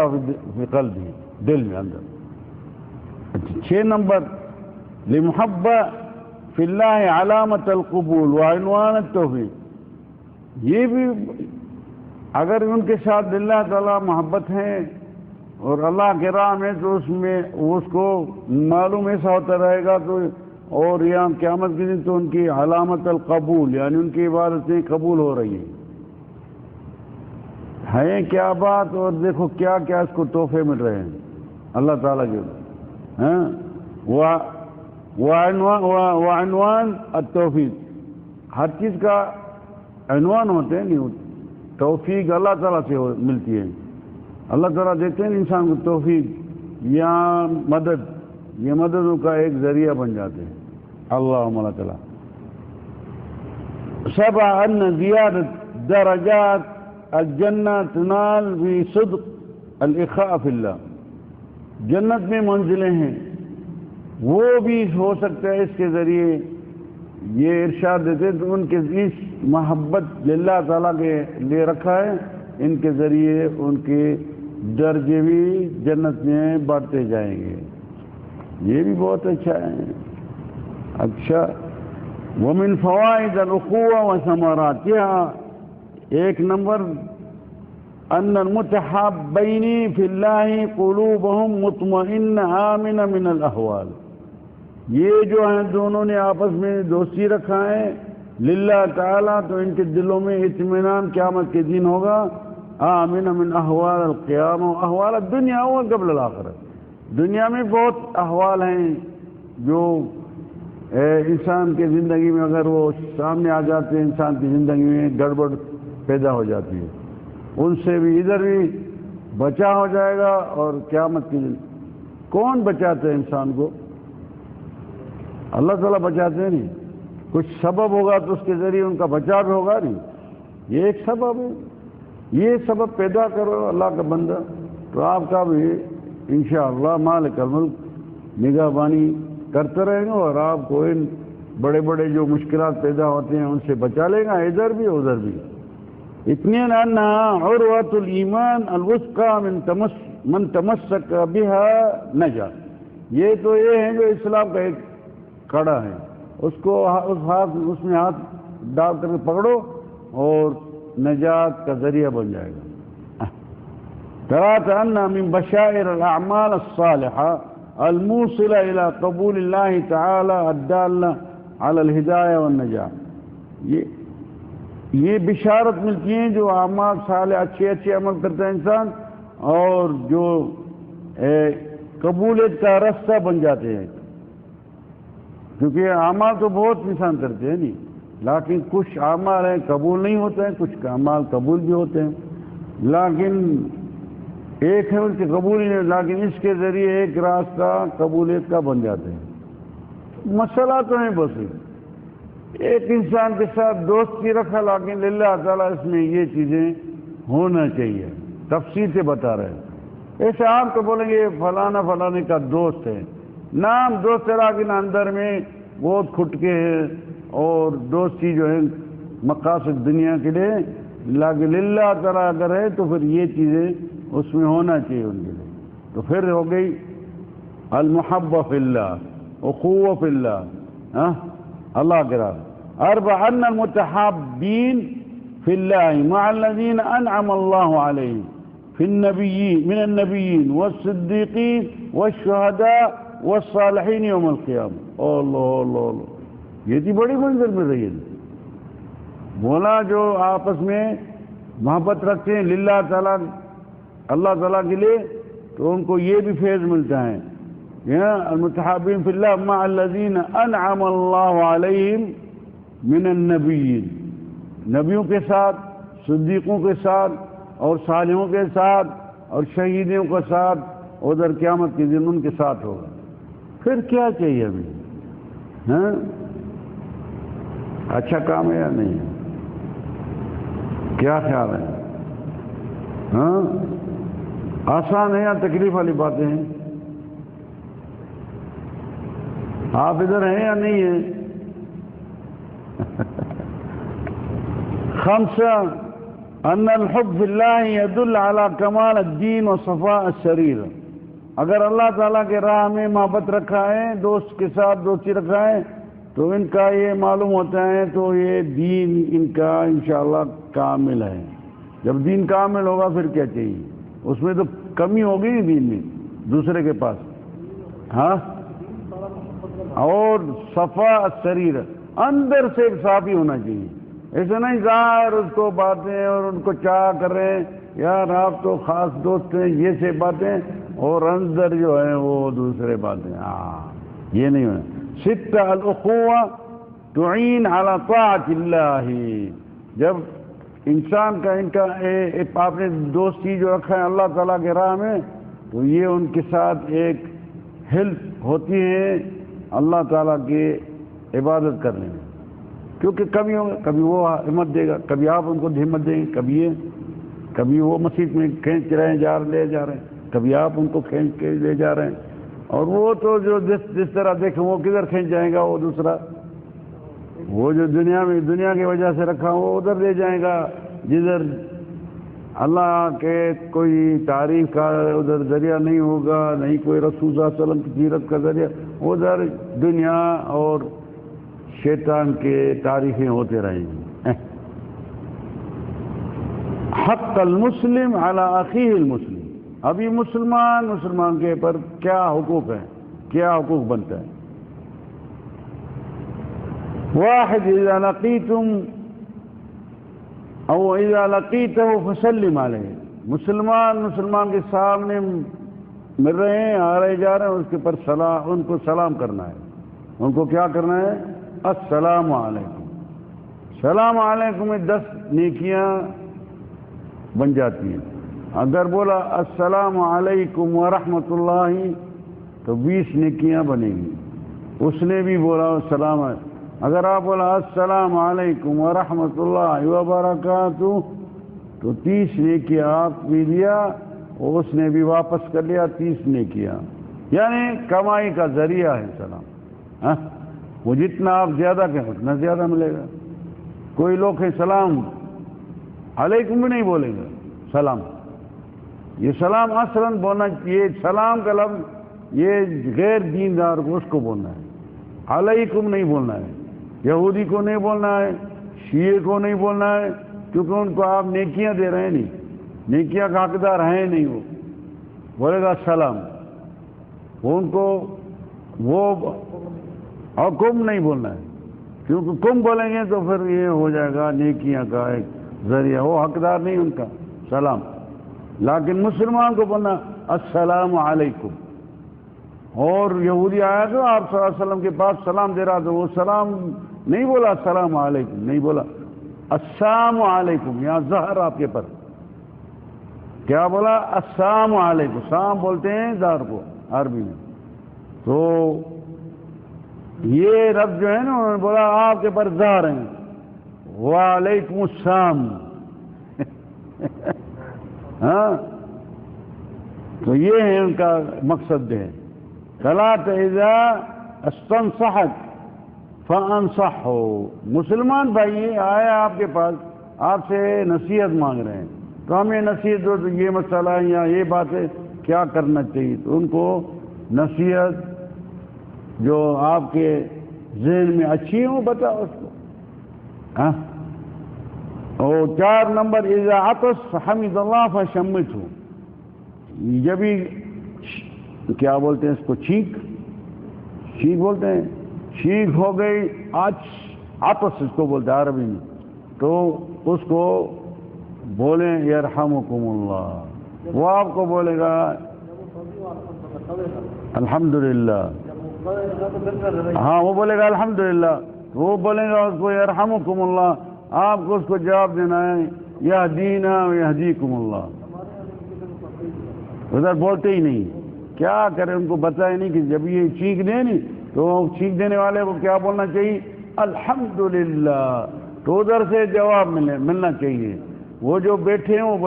فی قلبی، دل میں اندر۔ 6 نمبر، لمحبہ فی اللہ علامت القبول وعنوان التوفیق، یہ بھی اگر ان کے ساتھ اللہ تعالیٰ محبت ہے اور اللہ کے راہ میں تو اس میں اس کو معلوم ایسا ہوتا رہے گا، تو اور یہاں قیامت کے دن تو ان کی علامت القبول، یعنی ان کی عبادتیں قبول ہو رہی ہیں کیا بات، اور دیکھو کیا کیا اس کو تحفے مل رہے ہیں اللہ تعالیٰ کے، وعنوان التوفیق، ہر چیز کا عنوان ہوتے ہیں، نہیں توفیق اللہ تعالیٰ سے ملتی ہے، اللہ تعالیٰ دیتے ہیں انسان کو توفیق یا مدد، یہ مددوں کا ایک ذریعہ بن جاتے ہیں اللہم اللہ تعالیٰ۔ 7 ان زیادت درجات الجنہ تنال بصدق الاخاء فی اللہ، جنت میں منزلیں ہیں وہ بھی ہو سکتا ہے اس کے ذریعے، یہ ارشاد دیتے تو ان کے اس محبت اللہ تعالیٰ کے لیے رکھا ہے، ان کے ذریعے ان کے درجے بھی جنت میں بڑھتے جائیں گے، یہ بھی بہت اچھا ہے۔ اچھا، ومن فوائد الاخوہ وثمراتها، 1 نمبر، ان المتحابین فی اللہ قلوبہم مطمئنہ آمنہ من الاحوال، یہ جو ہیں دونوں نے آپس میں دوستی رکھا ہے للہ تعالیٰ، تو ان کے دلوں میں اطمینان قیامت کے دن ہوگا، آمن من احوال القیامہ، احوال الدنیا و قبل الآخرہ، دنیا میں بہت احوال ہیں جو انسان کے زندگی میں اگر وہ سامنے آ جاتے ہیں، انسان کی زندگی میں گڑبڑ پیدا ہو جاتی ہے، ان سے بھی ادھر بھی بچا ہو جائے گا، اور قیامت کے دن کون بچاتے ہیں انسان کو؟ اللہ تعالیٰ بچاتے نہیں، کچھ سبب ہوگا تو اس کے ذریعے ان کا بچاؤ بھی ہوگا، نہیں یہ ایک سبب ہے، یہ سبب پیدا کرو اللہ کا بندہ، تو آپ کا بھی انشاءاللہ مالک الملک نگہبانی کرتے رہیں گے، اور آپ کو ان بڑے بڑے جو مشکلات پیدا ہوتے ہیں ان سے بچا لے گا، ادھر بھی ادھر بھی۔ اطمینان انہا عروۃ الایمان الوثقی من تمسک بها نجا، یہ تو یہ ہے جو اسلام کا ایک کڑا ہے، اس کو اس میں ہاتھ ڈال کر کے پکڑو اور نجات کا ذریعہ بن جائے گا۔ 3 ان من بشائر الاعمال الصالحہ الموصلہ الی قبول اللہ تعالی الدالہ علی الہدایہ والنجاہ، یہ بشارت ملتی ہیں جو اعمال صالح اچھے عمل کرتا ہے انسان، اور جو قبولیت کا راستہ بن جاتے ہیں، کیونکہ اعمال تو بہت انسان کرتے ہیں نہیں، لیکن کچھ اعمال ہیں قبول نہیں ہوتے ہیں، کچھ اعمال قبول بھی ہوتے ہیں، لیکن ایک ہے ان کے قبول ہی نہیں، لیکن اس کے ذریعے ایک راستہ قبولیت کا بن جاتے ہیں۔ مسئلہ تو ہے بس ایک انسان کے ساتھ دوستی رکھا، لیکن اللہ تعالیٰ اس میں یہ چیزیں ہونا چاہیے، تفصیل سے بتا رہے ہیں۔ ایسے آپ تو بولیں گے فلانا فلانے کا دوست ہے، نام دوست ہے لیکن اندر میں بہت کھٹکے ہیں، اور دوستی جو ہے مقاصد دنیا کے لیے، لیکن اللہ تعالیٰ اگر ہے تو پھر یہ چیزیں اس میں ہونا چاہیے ان کے لیے، تو پھر ہو گئی المحبہ فی اللہ، اخوہ فی اللہ، اللہ کے راہ۔ 4 ان المتحابین فی اللہ مع الذین انعم اللہ علیہم فی النبیین من النبیین والصدیقین والشہداء والصالحین یوم القیامہ۔ اللہ اللہ اللہ، یہ تھی بڑی منزل مل رہی ہے، مولا جو آپس میں محبت رکھتے ہیں للہ تعالیٰ، اللہ تعالیٰ کے لیے، تو ان کو یہ بھی فیض ملتا ہے، المتحابین فی اللہ مع الذین انعم اللہ علیہم من النبیین، نبیوں کے ساتھ، صدیقوں کے ساتھ، اور صالحوں کے ساتھ، اور شہیدوں کے ساتھ، ادھر قیامت کے دن ان کے ساتھ ہوگا۔ پھر کیا چاہیے ابھی؟ اچھا کام ہے یا نہیں ہے؟ کیا خیال ہے؟ آسان ہے یا تکلیف والی باتیں ہیں؟ آپ ادھر ہیں یا نہیں ہیں؟ خمسہ ان الحب فی اللہ یدل علی کمال الدین و صفاء الشریر. اگر اللہ تعالیٰ کے راہ میں محبت رکھا ہے، دوست کے ساتھ دوستی رکھا ہے، تو ان کا یہ معلوم ہوتا ہے تو یہ دین ان کا انشاءاللہ کامل ہے. جب دین کامل ہوگا پھر کیا چاہیے؟ اس میں تو کمی ہوگی نہیں دین میں دوسرے کے پاس. ہاں، اور صفاء الشریر، اندر سے صافی ہونا چاہیے. ایسا نہیں ظاہر اس کو باتیں اور ان کو چاہ کر رہے ہیں یار آپ تو خاص دوست ہیں یہ سے باتیں، اور اندر جو ہے وہ دوسرے باتیں. ہاں، یہ نہیں ہونا. ستہ الاخوہ تعین علی طاعت اللہ. جب انسان کا ان کا آپ نے دوستی جو رکھا ہے اللہ تعالیٰ کے راہ میں، تو یہ ان کے ساتھ ایک ہیلپ ہوتی ہے اللہ تعالیٰ کی عبادت کرنے میں. کیونکہ کبھی وہ ہمت دے گا، کبھی آپ ان کو ہمت دیں گے، کبھی وہ مسجد میں کھینچ رہے ہیں لے جا رہے ہیں، کبھی آپ ان کو کھینچ کے لے جا رہے ہیں. اور وہ تو جو جس طرح دیکھیں وہ کدھر کھینچ جائے گا، وہ دوسرا وہ جو دنیا کی وجہ سے رکھا وہ ادھر لے جائے گا جدھر اللہ کے کوئی تعریف کا ادھر ذریعہ نہیں ہوگا، نہیں کوئی رسول صلی اللہ علیہ وسلم کی سیرت کا ذریعہ، ادھر دنیا اور شیطان کے تعریفیں ہوتے رہیں گی. حق المسلم علی اخیہ المسلم. ابھی مسلمان کے پر کیا حقوق ہے، کیا حقوق بنتا ہے؟ واحد اذا لقیتم او اذا لقیتہ فسلم علیہ. مسلمان کے سامنے مل رہے ہیں، آ رہے جا رہے ہیں، اس کے پر ان کو سلام کرنا ہے. ان کو کیا کرنا ہے؟ السلام علیکم. سلام علیکم میں 10 نیکیاں بن جاتی ہیں. اگر بولا السلام علیکم ورحمۃ اللہ تو 20 نیکیاں بنے گی. اس نے بھی بولا السلام علیکم. اگر آپ بولا السلام علیکم ورحمۃ اللہ وبرکاتہ تو 30 نیکیاں آپ بھی لیا اور اس نے بھی واپس کر لیا 30 نیکیاں. یعنی کمائی کا ذریعہ ہے سلام. ہاں، وہ جتنا آپ زیادہ کہیں اتنا زیادہ ملے گا. کوئی لوگ ہیں سلام علیکم بھی نہیں بولیں گے، سلام. یہ سلام اصلاً بولنا، یہ سلام کا لفظ یہ غیر دیندار کو اس کو بولنا ہے، علیکم نہیں بولنا ہے. یہودی کو نہیں بولنا ہے، شیعہ کو نہیں بولنا ہے، کیونکہ ان کو آپ نیکیاں دے رہے ہیں نہیں، نیکیاں کا حقدار ہیں نہیں. وہ بولے گا سلام. وہ ان کو وہ اور کم نہیں بولنا ہے، کیونکہ کم بولیں گے تو پھر یہ ہو جائے گا نیکیاں کا ایک ذریعہ، وہ حقدار نہیں ان کا سلام. لیکن مسلمان کو بولنا السلام علیکم. اور یہودی آیا تو آپ صلی اللہ علیہ وسلم کے پاس سلام دے رہا تو وہ سلام نہیں بولا السلام علیکم، نہیں بولا السلام علیکم. یہاں زہر آپ کے پر کیا بولا؟ السلام علیکم. سلام بولتے ہیں زہر کو عربی میں. تو یہ رب جو ہے نا انہوں نے بولا آپ کے پر زہر ہیں، وعلیکم السلام. ہاں، تو یہ ہے ان کا مقصد ہے. ثلاث اذا استنصحك فانصحه. مسلمان بھائی آئے آپ کے پاس، آپ سے نصیحت مانگ رہے ہیں تو ہمیں نصیحت دو، تو یہ مسئلہ ہے یا یہ بات ہے، کیا کرنا چاہیے. تو ان کو نصیحت جو آپ کے ذہن میں اچھی ہو بتاؤ اس کو. ہاں. اور 4 نمبر اذا عطس حمد اللہ فشمته. جب بھی کیا بولتے ہیں اس کو، چھینک بولتے ہیں، چھینک ہو گئی، عطس اس کو بولتے ہیں عربی میں، تو اس کو بولیں یرحمکم اللہ. وہ آپ کو بولے گا الحمدللہ. ہاں، وہ بولے گا الحمدللہ. وہ بولیں گا اس کو یرحمکم اللہ. آپ کو اس کو جواب دینا ہے یہدینا ویہدیکم اللہ. ادھر بولتے ہی نہیں، کیا کریں، ان کو بتائے نہیں کہ جب یہ چیخ دیں نہیں تو چیخ دینے والے کو کیا بولنا چاہیے؟ الحمدللہ. تو ادھر سے جواب ملنا چاہیے. وہ جو بیٹھے ہیں وہ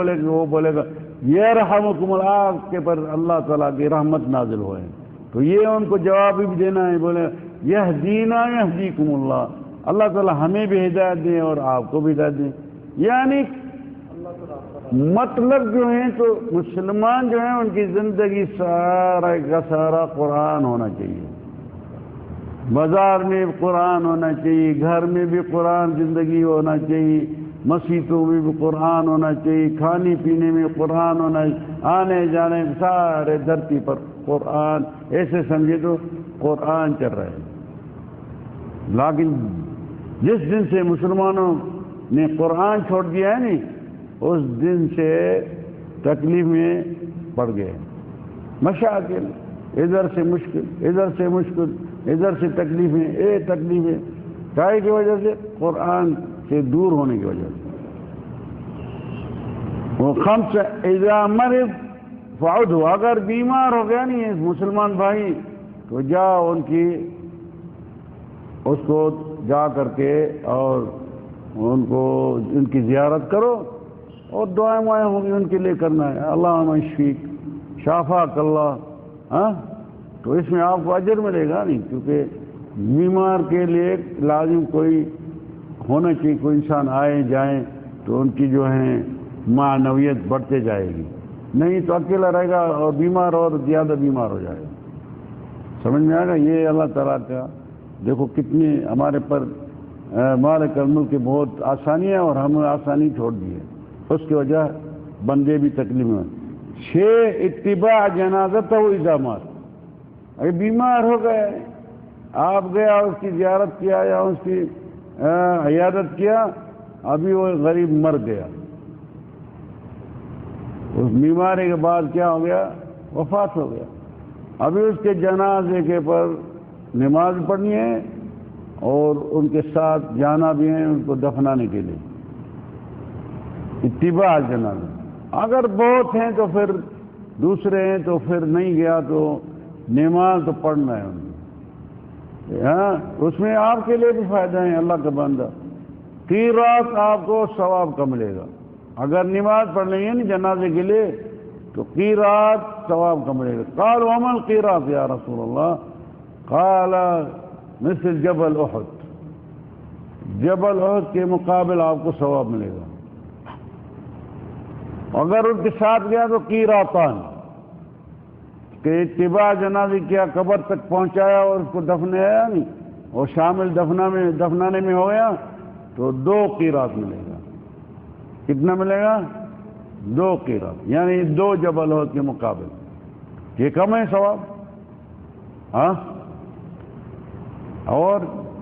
بولے گا یرحمکم اللہ، آپ کے پر اللہ تعالیٰ کی رحمت نازل ہوئے. تو یہ ان کو جواب بھی دینا ہے، بولے یہدینا یہدیکم اللہ، اللہ تعالیٰ ہمیں بھی ہدایت دیں اور آپ کو بھی ہدایت دیں. یعنی مطلب جو ہیں تو مسلمان جو ہیں ان کی زندگی سارا کا سارا قرآن ہونا چاہیے. بازار میں قرآن ہونا چاہیے، گھر میں بھی قرآن زندگی ہونا چاہیے، مسجدوں میں بھی قرآن ہونا چاہیے، کھانے پینے میں قرآن ہونا چاہیے، آنے جانے سارے دھرتی پر قرآن. ایسے سمجھے تو قرآن چل رہا ہے. لیکن جس دن سے مسلمانوں نے قرآن چھوڑ دیا ہے نہیں، اس دن سے تکلیف میں پڑ گئے. مشاکل، ادھر سے مشکل، ادھر سے مشکل، ادھر سے تکلیفیں، تکلیفیں، کائے کی وجہ سے؟ قرآن سے دور ہونے کی وجہ سے. وہ خمس اذا مرض فعدہ، اگر بیمار ہو گیا نہیں مسلمان بھائی تو جاؤ اس کو جا کر کے اور ان کی زیارت کرو اور دعائیں ہوں گی ان کے لیے کرنا ہے. اللہم اشفیک شافاک اللہ. ہاں تو اس میں آپ کو اجر ملے گا نہیں، کیونکہ بیمار کے لیے لازم کوئی ہونا چاہیے، کوئی انسان آئے جائیں تو ان کی جو ہے معنویت بڑھتے جائے گی. نہیں تو اکیلا رہے گا اور بیمار اور زیادہ بیمار ہو جائے گا. سمجھ میں آئے گا؟ یہ اللہ تعالیٰ کا دیکھو کتنی ہمارے پر مالک الملک کی بہت آسانی ہے اور ہم نے آسانی چھوڑ دی ہے. اس کی وجہ بندے بھی تکلیف میں. 6 اتباع جنازت ہو الزامات. اگر بیمار ہو گئے، آپ گیا اس کی زیارت کیا یا اس کی عیادت کیا، ابھی وہ غریب مر گیا، اس بیماری کے بعد کیا ہو گیا؟ وفات ہو گیا. ابھی اس کے جنازے کے پر نماز پڑھنی ہے اور ان کے ساتھ جانا بھی ہے ان کو دفنانے کے لیے. اتباع جنازہ. اگر بہت ہیں تو پھر دوسرے ہیں تو پھر نہیں گیا تو نماز تو پڑھنا ہے ان کو. ہاں اس میں آپ کے لیے بھی فائدہ ہے. اللہ کا بندہ قیرات آپ کو ثواب کا ملے گا. اگر نماز پڑھ لیں گے نا جنازے کے لیے تو قیرات ثواب کا ملے گا. قال وما القیرات یا رسول اللہ؟ قال مثل جبل احد. جبل احد کے مقابل آپ کو ثواب ملے گا. اگر ان کے ساتھ گیا تو قیراتان، کہ اتباع جنازے کیا، قبر تک پہنچایا اور اس کو دفنایا نہیں اور شامل دفنانے میں ہو گیا تو 2 قیرات ملے گا. کتنا ملے گا؟ 2 قیرات، یعنی 2 جبل احد کے مقابل. یہ کم ہے ثواب. ہاں اور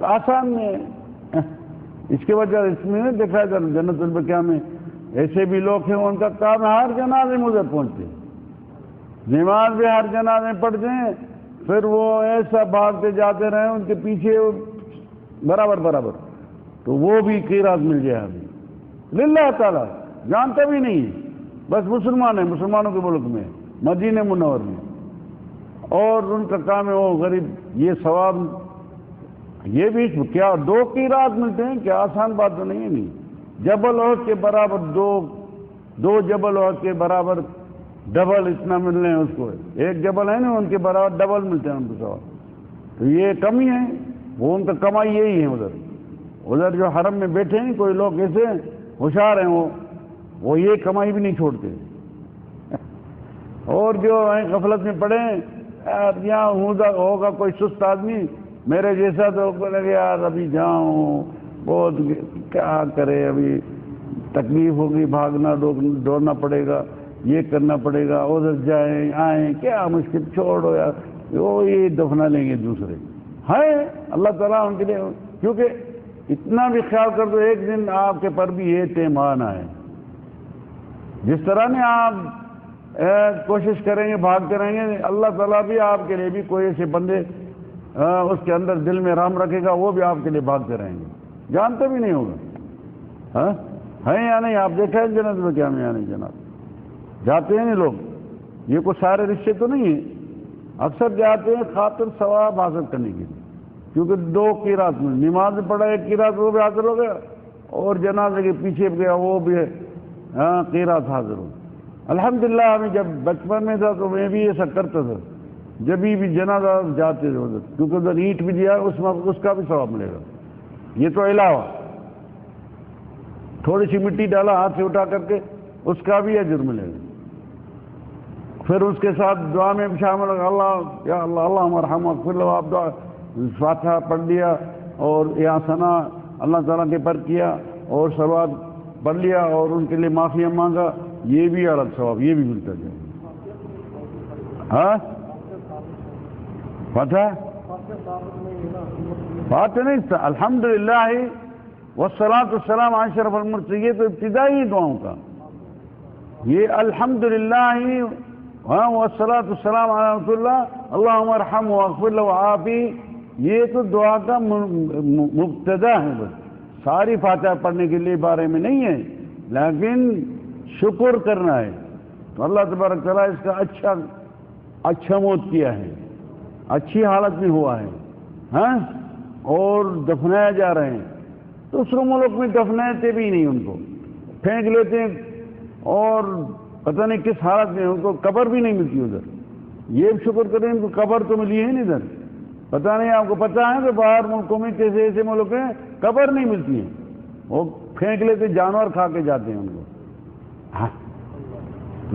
آسان میں اس کی وجہ اس میں نہیں دیکھا جاتا. جنت البقیع میں ایسے بھی لوگ ہیں ان کا کام ہر جنازے میں ادھر پہنچتے، نماز بھی ہر جنازے میں پڑھتے ہیں، پھر وہ ایسا بھاگتے جاتے رہے ان کے پیچھے برابر تو وہ بھی قیرات مل جائے. ابھی للہ تعالیٰ جانتا بھی نہیں، بس مسلمان ہیں، مسلمانوں کے ملک میں مدینہ منور میں، اور ان کا کام ہے وہ غریب. یہ ثواب یہ بھی کیا 2 قیرات ملتے ہیں؟ کیا آسان بات تو نہیں ہے. نہیں، جبل احد کے برابر 2 جبل احد کے برابر ڈبل اتنا ملنے ہیں اس کو. ایک جبل ہے نا ان کے برابر ڈبل ملتے ہیں ان کو ثواب. تو یہ کم ہی ہے، وہ ان کا کمائی یہی ہے. ادھر جو حرم میں بیٹھے ہیں کوئی لوگ ایسے ہوشیار ہیں وہ یہ کمائی بھی نہیں چھوڑتے. اور جو ہیں غفلت میں پڑے یہاں ہوگا کوئی سست آدمی میرے جیسا تو بولے گا یار ابھی جاؤں، بہت کیا کرے، ابھی تکلیف ہوگی، بھاگنا دوڑنا پڑے گا، یہ کرنا پڑے گا، ادھر جائیں آئیں، کیا مشکل، چھوڑو یار، وہ یہ دفنا لیں گے دوسرے. ہے اللہ تعالیٰ ان کے لیے، کیونکہ اتنا بھی خیال کر دو ایک دن آپ کے پر بھی یہ پیمانہ ہے. جس طرح نے آپ کوشش کریں گے بھاگتے رہیں گے، اللہ تعالیٰ بھی آپ کے لیے بھی کوئی ایسے بندے اس کے اندر دل میں رحم رکھے گا، وہ بھی آپ کے لیے بھاگتے رہیں گے، جانتے بھی نہیں ہوگا. ہاں ہے یا نہیں؟ آپ دیکھا ہے جنت میں کیا میں یا نہیں؟ جناب جاتے ہیں لوگ، یہ کوئی سارے رشتے تو نہیں ہیں، اکثر جاتے ہیں خاطر ثواب حاصل کرنے کے لیے، کیونکہ 2 قیرات میں نماز پڑھا 1 قیرات وہ بھی حاصل ہو گیا اور جنازے کے پیچھے گیا وہ بھی قیرات حاضر ہو. الحمدللہ ہمیں جب بچپن میں تھا تو میں بھی ایسا کرتا تھا. جب بھی جنازہ جاتے تھے ادھر، کیونکہ ادھر اینٹ بھی دیا اس کا بھی ثواب ملے گا. یہ تو علاوہ تھوڑی سی مٹی ڈالا ہاتھ سے اٹھا کر کے، اس کا بھی اجر ملے گا. پھر اس کے ساتھ دعا میں بھی شامل ہوگا، اللہ یا اللہ اللہم ارحمہ پھر لو آپ دعا فاتحہ پڑھ لیا اور یا ثنا اللہ تعالیٰ کے پر کیا اور صلوات پڑھ لیا اور ان کے لیے معافی مانگا، یہ بھی الگ ثواب، یہ بھی ملتا جائے. ہاں فاتحہ فاتحہ نہیں، الحمدللہ والصلاۃ والسلام علی اشرف المرسلین، یہ تو ابتدائی دعاؤں کا، یہ الحمدللہ والصلاۃ والسلام علی رسول اللہ اللہم ارحم واغفر له وعافی، یہ تو دعا کا مبتدا ہے. بس ساری فاتحہ پڑھنے کے لیے بارے میں نہیں ہے، لیکن شکر کرنا ہے. تو اللہ تبارک تعالیٰ اس کا اچھا موت کیا ہے، اچھی حالت میں ہوا ہے، ہاں، اور دفنایا جا رہے ہیں. دوسروں ملک میں دفناتے بھی نہیں، ان کو پھینک لیتے ہیں اور پتہ نہیں کس حالت میں، ان کو قبر بھی نہیں ملتی ادھر. یہ شکر کریں ان کو قبر تو ملی ہے نہیں ادھر. پتہ نہیں آپ کو پتہ ہے کہ باہر ملکوں میں کیسے ایسے ملک ہیں قبر نہیں ملتی ہیں، وہ پھینک لیتے، جانور کھا کے جاتے ہیں ان کو. ہاں،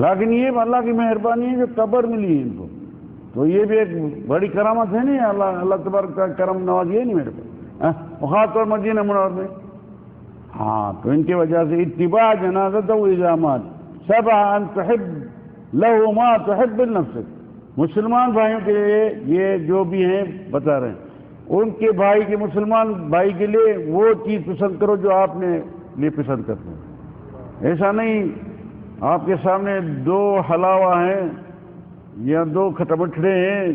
لیکن یہ اللہ کی مہربانی ہے جو قبر ملی ہے ان کو، تو یہ بھی ایک بڑی کرامت ہے. نہیں اللہ تبارک کا کرم نوازی ہے نہیں میرے کو، خاص طور مدینہ منور میں. ہاں، تو ان کی وجہ سے اتباع جنازت و الزامات سبع ان تحب له ما تحب لنفسك. مسلمان بھائیوں کے لیے یہ جو بھی ہیں بتا رہے ہیں، ان کے بھائی کے مسلمان بھائی کے لیے وہ چیز پسند کرو جو آپ نے لیے پسند کرتے ہیں. ایسا نہیں آپ کے سامنے دو حلاوہ ہیں یا دو کھٹمٹھڑے ہیں،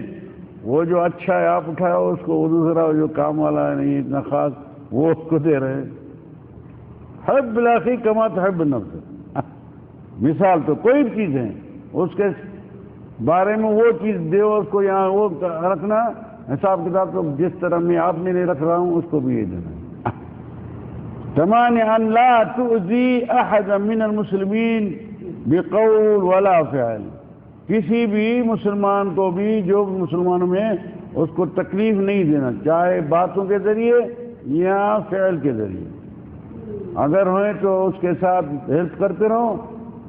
وہ جو اچھا ہے آپ اٹھاؤ اس کو، وہ دوسرا جو کام والا ہے نہیں اتنا خاص وہ اس کو دے رہے ہیں. حب الاخی کما تحب نفسک. مثال تو کوئی بھی چیز ہے، اس کے بارے میں وہ چیز دیو اس کو، یہاں وہ رکھنا حساب کتاب تو جس طرح میں آپ نے نہیں رکھ رہا ہوں اس کو بھی یہ دینا. ثمان ان لا تؤذی احد من المسلمین بقول ولا فعل. کسی بھی مسلمان کو بھی جو مسلمانوں میں اس کو تکلیف نہیں دینا، چاہے باتوں کے ذریعے یا فعل کے ذریعے. اگر ہوئے تو اس کے ساتھ ہیلپ کرتے رہو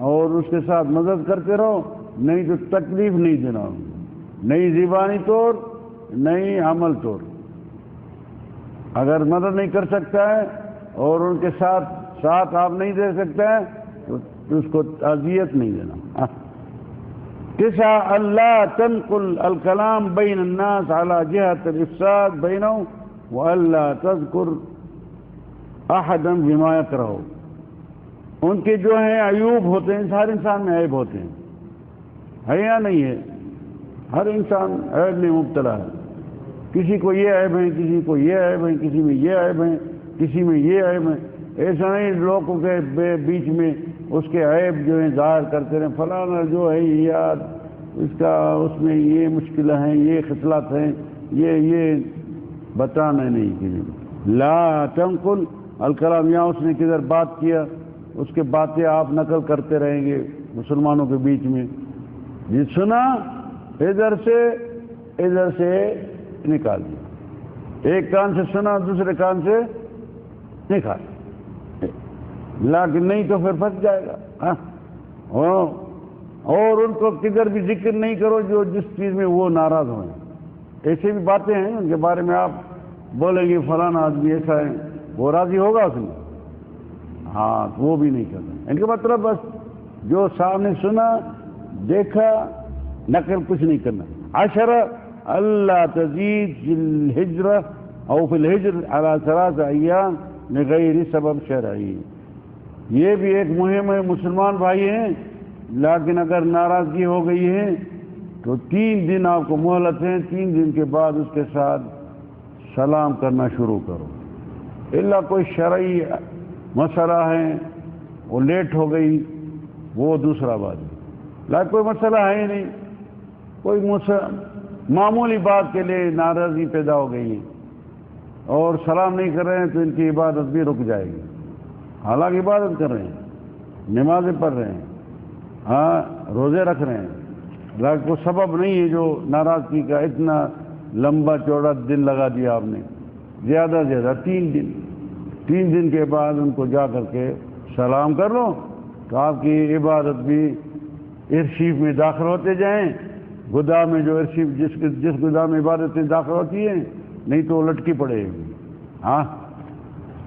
اور اس کے ساتھ مدد کرتے رہو، نہیں تو تکلیف نہیں دینا، نہیں زبانی طور نہیں عمل طور. اگر مدد نہیں کر سکتا ہے اور ان کے ساتھ آپ نہیں دے سکتا ہے تو اس کو اذیت نہیں دینا. تسعہ اللہ تنقل الکلام بین الناس علی جہت الافساد بینہم والا تذکر احدا بما یکرہ. ان کے جو ہیں عیوب ہوتے ہیں، ہر انسان میں عیب ہوتے ہیں، ہے یا نہیں ہے؟ ہر انسان عیب میں مبتلا ہے. کسی کو یہ عیب ہے، کسی کو یہ عیب ہے، کسی میں یہ عیب ہے، کسی میں یہ عیب ہے. ایسا نہیں لوگوں کے بیچ میں اس کے عیب جو ہیں ظاہر کرتے رہے، فلانا جو ہے یار اس میں یہ مشکلیں ہیں، یہ خصلت ہیں، یہ بتانا نہیں کسی کو. لا تنقل الکلام، یہاں اس نے کدھر بات کیا اس کے باتیں آپ نقل کرتے رہیں گے مسلمانوں کے بیچ میں. یہ سنا ادھر سے نکال دیا، ایک کان سے سنا دوسرے کان سے نکال، لیکن نہیں تو پھر پھنس جائے گا. اور ان کو کدھر بھی ذکر نہیں کرو جو جس چیز میں وہ ناراض ہوئیں. ایسی بھی باتیں ہیں ان کے بارے میں آپ بولیں گے فلانا آدمی ایسا ہے، وہ راضی ہوگا اس میں؟ ہاں، وہ بھی نہیں کرنا. ان کا مطلب بس جو سامنے سنا دیکھا نقل کچھ نہیں کرنا. عشرہ اللہ تزید فی الحجر او فی الحجر علی 3 ایام لغیر سبب شرعی. یہ بھی ایک مہم ہے. مسلمان بھائی ہیں لیکن اگر ناراضگی ہو گئی ہے تو 3 دن آپ کو مہلت ہے، 3 دن کے بعد اس کے ساتھ سلام کرنا شروع کرو. الا کوئی شرعی مسئلہ ہے وہ لیٹ ہو گئی وہ دوسرا بات ہے، لیکن کوئی مسئلہ ہے ہی نہیں، کوئی معمولی بات کے لیے ناراضگی پیدا ہو گئی ہے اور سلام نہیں کر رہے ہیں تو ان کی عبادت بھی رک جائے گی. حالانکہ عبادت کر رہے ہیں، نمازیں پڑھ رہے ہیں، ہاں روزے رکھ رہے ہیں، کوئی سبب نہیں ہے جو ناراضگی کا اتنا لمبا چوڑا دن لگا دیا آپ نے، زیادہ سے زیادہ 3 دن کے بعد ان کو جا کر کے سلام کر لو تو آپ کی عبادت بھی ارشیف میں داخل ہوتے جائیں، گدا میں جو ارشیف جس گدا میں عبادتیں داخل ہوتی ہیں، نہیں تو لٹکی پڑے گی۔ ہاں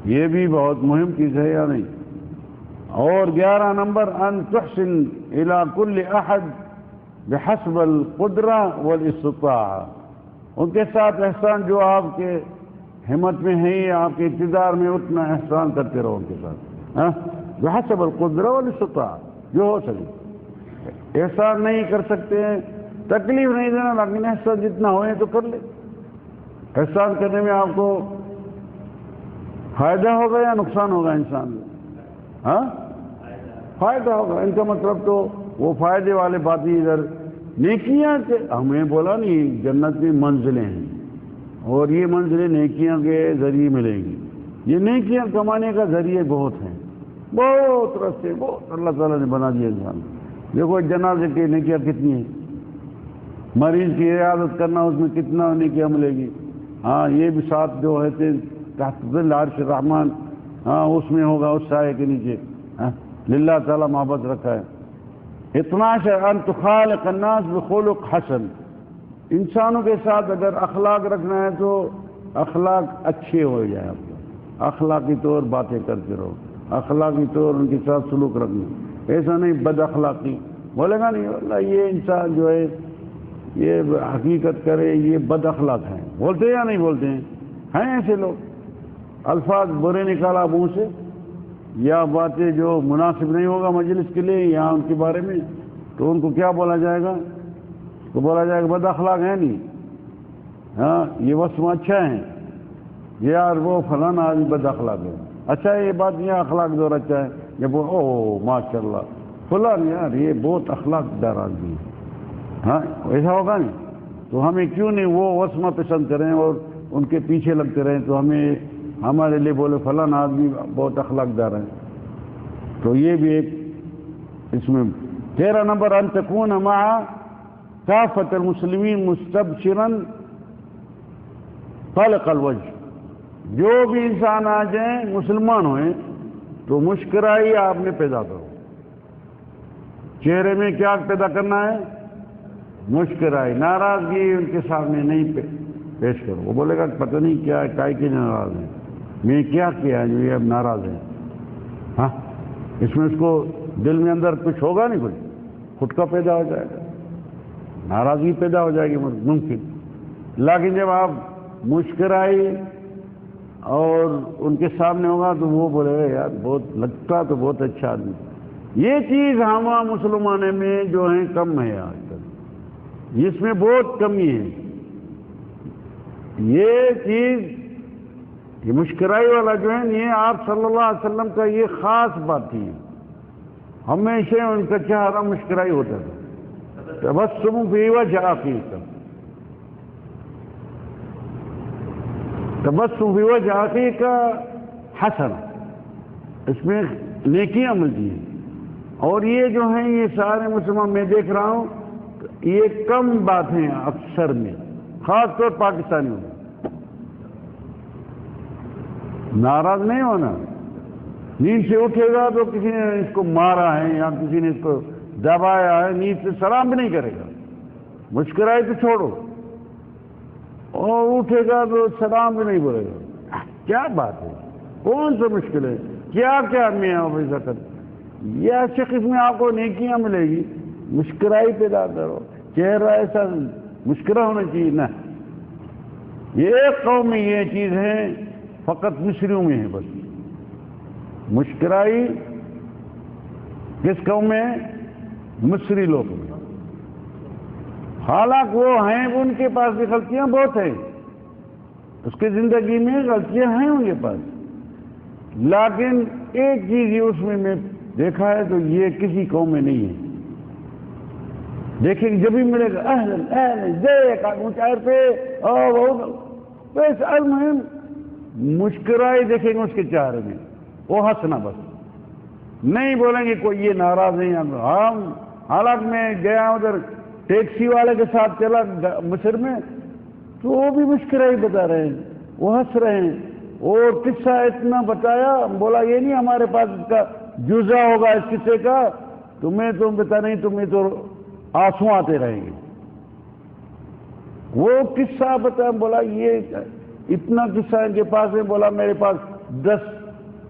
یہ بھی بہت مہم چیز ہے یا نہیں؟ اور 11 نمبر ان تحسن الى كل احد بحسب القدرہ والاستطاعہ، ان کے ساتھ احسان جو آپ کے ہمت میں ہے، آپ کے اقتدار میں، اتنا احسان کرتے رہو ان کے ساتھ، ہاں بحسب القدرہ والاستطاعہ، جو ہو سکے۔ احسان نہیں کر سکتے ہیں، تکلیف نہیں دینا، لیکن احسان جتنا ہوئے تو کر لے۔ احسان کرنے میں آپ کو فائدہ ہوگا یا نقصان ہوگا انسان کو؟ ہاں فائدہ ہوگا۔ ان کا مطلب تو وہ فائدے والے باتیں ادھر نیکیاں کے ہمیں بولا نہیں، جنت میں منزلیں ہیں اور یہ منزلیں نیکیاں کے ذریعے ملیں گی۔ یہ نیکیاں کمانے کا ذریعے بہت ہیں، بہت رستے، بہت اللہ تعالیٰ نے بنا دیا انسان۔ دیکھو جنازے کی نیکیاں کتنی ہیں، مریض کی عیادت کرنا اس میں کتنا نیکیاں ملے گی۔ ہاں یہ بھی ساتھ جو ہے تحت ظل عرش الرحمن، ہاں اس میں ہوگا، اس سائے کے نیچے للہ تعالیٰ محبت رکھا ہے۔ اتنا ان تخالق الناس بخلق حسن، انسانوں کے ساتھ اگر اخلاق رکھنا ہے تو اخلاق اچھے ہو جائے، آپ کو اخلاقی طور باتیں کرتے رہو، اخلاقی طور ان کے ساتھ سلوک رکھنا، ایسا نہیں بد اخلاقی بولے گا نہیں واللہ یہ انسان جو ہے یہ حقیقت کرے یہ بد اخلاق ہیں، بولتے یا نہیں بولتے ہیں ایسے لوگ، الفاظ برے نکالا منہ سے یا باتیں جو مناسب نہیں ہوگا مجلس کے لیے یا ان کے بارے میں، تو ان کو کیا بولا جائے گا؟ تو بولا جائے گا بد اخلاق ہے نہیں، ہاں یہ وصف اچھا ہے، یار وہ فلانا آدمی بد اخلاق ہے، اچھا ہے یہ بات، یہ اخلاق دور اچھا ہے، جب وہ او ماشاء اللہ فلان یار یہ بہت اخلاق دار آدمی ہے، ہاں ایسا ہوگا نہیں؟ تو ہمیں کیوں نہیں وہ وصف پسند کریں اور ان کے پیچھے لگتے رہیں، تو ہمیں ہمارے لیے بولے فلاں آدمی بہت اخلاق دار ہے۔ تو یہ بھی ایک اس میں 13 نمبر ان تکون مع کافۃ المسلمین مستبشرا طلق الوجہ، جو بھی انسان آ جائیں مسلمان ہوئیں تو مسکرائی آپ نے پیدا کرو، چہرے میں کیا پیدا کرنا ہے؟ مسکرائی، ناراضگی ان کے سامنے نہیں پیش کرو، وہ بولے گا پتہ نہیں کیا ہے، کائی کے ناراض ہیں، میں کیا کیا ہے جو یہ اب ناراض ہیں، ہاں اس میں اس کو دل میں اندر کچھ ہوگا نہیں، کچھ خود کا پیدا ہو جائے گا، ناراضگی پیدا ہو جائے گی ممکن، لیکن جب آپ مسکرائی اور ان کے سامنے ہوگا تو وہ بولے گا یار بہت لگتا تو بہت اچھا آدمی۔ یہ چیز ہم مسلمانوں میں جو ہیں کم ہے آج کل، اس میں بہت کمی ہے، یہ چیز یہ مسکرائی والا جو ہے یہ آپ صلی اللہ علیہ وسلم کا یہ خاص بات تھی، ہمیشہ ان کا چہرہ مسکرائی ہوتا تھا، تبسم فی وجہ اخیک، تبسم فی وجہ اخیک حسن، اس میں نیکیاں ملتی ہیں، اور یہ جو ہیں یہ سارے مسلمان میں دیکھ رہا ہوں یہ کم بات ہیں اکثر میں، خاص طور پاکستانیوں میں۔ ناراض نہیں ہونا، نیند سے اٹھے گا تو کسی نے اس کو مارا ہے یا کسی نے اس کو دبایا ہے، نیند سے سلام بھی نہیں کرے گا، مسکرائی تو چھوڑو، اور اٹھے گا تو سلام بھی نہیں بولے گا، کیا بات ہے، کون سا مشکل ہے، کیا کیا میں ایسا کر، یہ اچھے قسم میں آپ کو نیکیاں ملے گی، مسکرائی پیدا کرو، چہرہ ایسا مسکرا ہونا چاہیے نا۔ یہ ایک قوم میں یہ چیز ہے، فقط مصریوں میں ہے، بس مسکرائی کس قوم میں؟ مصری لوگ میں، حالانکہ وہ ہیں ان کے پاس بھی غلطیاں بہت ہیں، اس کی زندگی میں غلطیاں ہیں ان کے پاس، لیکن ایک چیز یہ اس میں دیکھا ہے تو یہ کسی قوم میں نہیں ہے، دیکھیں جب بھی ملے گا اہلن اہلن زیک اونچائر پہ بس المہم مسکرائی دیکھیں گے اس کے چہرے میں، وہ ہنسنا، بس نہیں بولیں گے کوئی یہ ناراض نہیں، ہم حالات میں گیا ادھر ٹیکسی والے کے ساتھ چلا مصر میں تو وہ بھی مسکرا ہی بتا رہے ہیں، وہ ہنس رہے ہیں، اور قصہ اتنا بتایا، بولا یہ نہیں ہمارے پاس اس کا جزا ہوگا اس قصے کا، تمہیں تو پتا نہیں، تمہیں تو آنسو آتے رہیں گے۔ وہ قصہ بتا، بولا یہ اتنا قصہ ان کے پاس ہے، بولا میرے پاس 10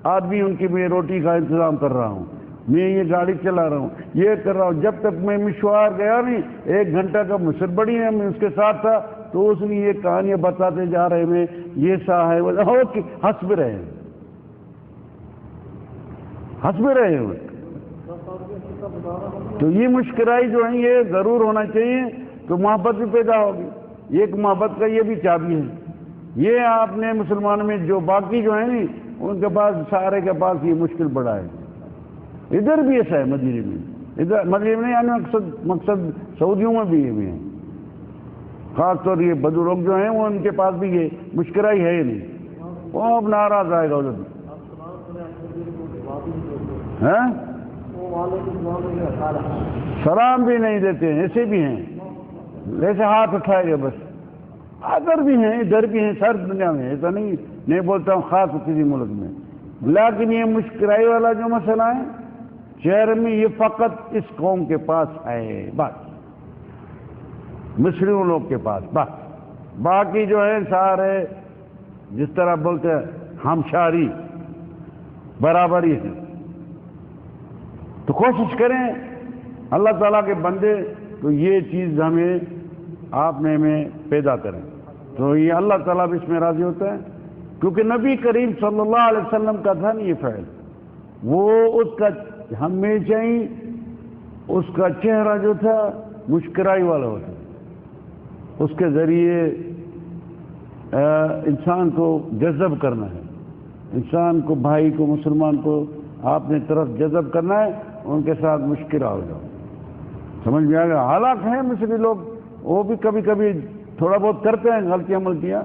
آدمی ان کی میں روٹی کا انتظام کر رہا ہوں، میں یہ گاڑی چلا رہا ہوں، یہ کر رہا ہوں، جب تک میں مشوار گیا نہیں 1 گھنٹہ کا مصر بڑی ہے، میں اس کے ساتھ تھا تو اس نے یہ کہانیاں بتاتے جا رہے میں یہ سا ہے، ہنس بھی رہے ہیں، ہنس بھی رہے ہیں۔ تو یہ مسکرائی جو ہیں یہ ضرور ہونا چاہیے، تو محبت بھی پیدا ہوگی۔ ایک محبت کا یہ بھی چابی ہے۔ یہ آپ نے مسلمان میں جو باقی جو ہیں نہیں ان کے پاس سارے کے پاس یہ مشکل پڑا ہے۔ ادھر بھی ایسا ہے مدینے میں، ادھر مدینے میں یعنی مقصد سعودیوں میں بھی یہ بھی ہیں، خاص طور یہ بزرگ جو ہیں وہ ان کے پاس بھی یہ مسکرائی ہے ہی نہیں، وہ اب ناراض آئے گا ادھر ہاں، سلام بھی نہیں دیتے ہیں، ایسے بھی ہیں، ایسے ہاتھ اٹھائے گا بس۔ ادھر بھی ہیں ادھر بھی ہیں، سر دنیا میں، ایسا نہیں بولتا ہوں خاص کسی ملک میں، لیکن یہ مسکرائی والا جو مسئلہ ہے شہر میں یہ فقط اس قوم کے پاس ہے، بس مصریوں لوگ کے پاس، بس باقی جو ہے سارے جس طرح بولتے ہیں ہمشاری برابری ہے۔ تو کوشش کریں اللہ تعالیٰ کے بندے تو یہ چیز ہمیں آپ نے ہمیں پیدا کریں، تو یہ اللہ تعالیٰ بھی اس میں راضی ہوتا ہے، کیونکہ نبی کریم صلی اللہ علیہ وسلم کا تھا نہیں یہ فعل، وہ اس کا ہمیشہ ہی اس کا چہرہ جو تھا مسکرائی والا ہوتا، اس کے ذریعے انسان کو جذب کرنا ہے، انسان کو بھائی کو مسلمان کو آپ نے طرف جذب کرنا ہے، ان کے ساتھ مسکرا ہو جاؤ، سمجھ میں آ گیا۔ حالات ہیں مصری لوگ وہ بھی کبھی کبھی تھوڑا بہت کرتے ہیں غلطیاں ملتیاں،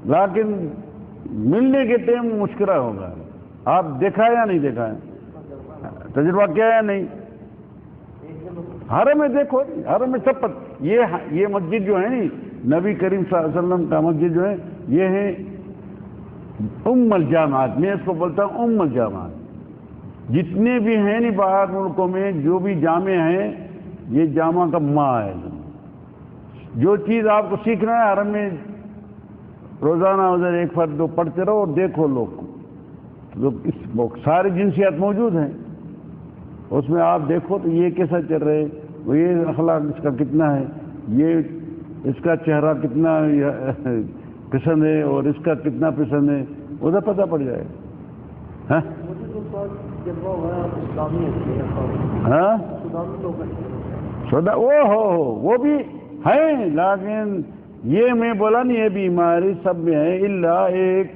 لیکن ملنے کے ٹائم مسکرا ہوگا۔ آپ دیکھا ہے یا نہیں دیکھا ہے؟ تجربہ کیا ہے یا نہیں؟ حرم میں دیکھو، حرم میں سب یہ مسجد جو ہے نا نبی کریم صلی اللہ علیہ وسلم کا مسجد جو ہے یہ ہے ام الجامعات، میں اس کو بولتا ہوں ام الجامعات۔ جتنے بھی ہیں نہیں باہر ملکوں میں جو بھی جامع ہیں یہ جامع کا ماں ہے۔ جو چیز آپ کو سیکھنا ہے حرم میں روزانہ ادھر ایک فرد دو پڑھتے رہو اور دیکھو لوگ ساری جنسیات موجود ہیں، اس میں آپ دیکھو تو یہ کیسا چل رہے ہیں، وہ یہ اخلاق اس کا کتنا ہے، یہ اس کا چہرہ کتنا پسند ہے اور اس کا کتنا پسند ہے، ادھر پتہ پڑ جائے گا۔ ہاں وہ بھی ہیں، لیکن یہ میں بولا نہیں یہ بیماری سب میں ہے، الا ایک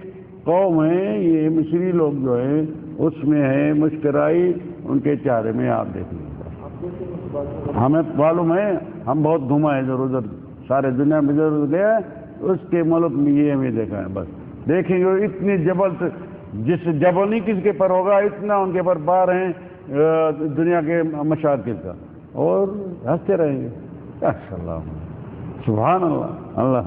قوم ہے یہ مصری لوگ جو ہیں اس میں ہے مسکرائی ان کے چہرے میں، آپ دیکھیں ہمیں معلوم ہے، ہم بہت گھما ہے ادھر ادھر سارے دنیا میں ادھر گیا، اس کے ملک میں یہ ہمیں دیکھا ہے، بس دیکھیں گے اتنے جبل جس جبل نہیں کس کے پر ہوگا اتنا ان کے پر بار ہیں دنیا کے مشاہد کا، اور ہنستے رہیں گے۔ اللہ سبحان اللہ اللہ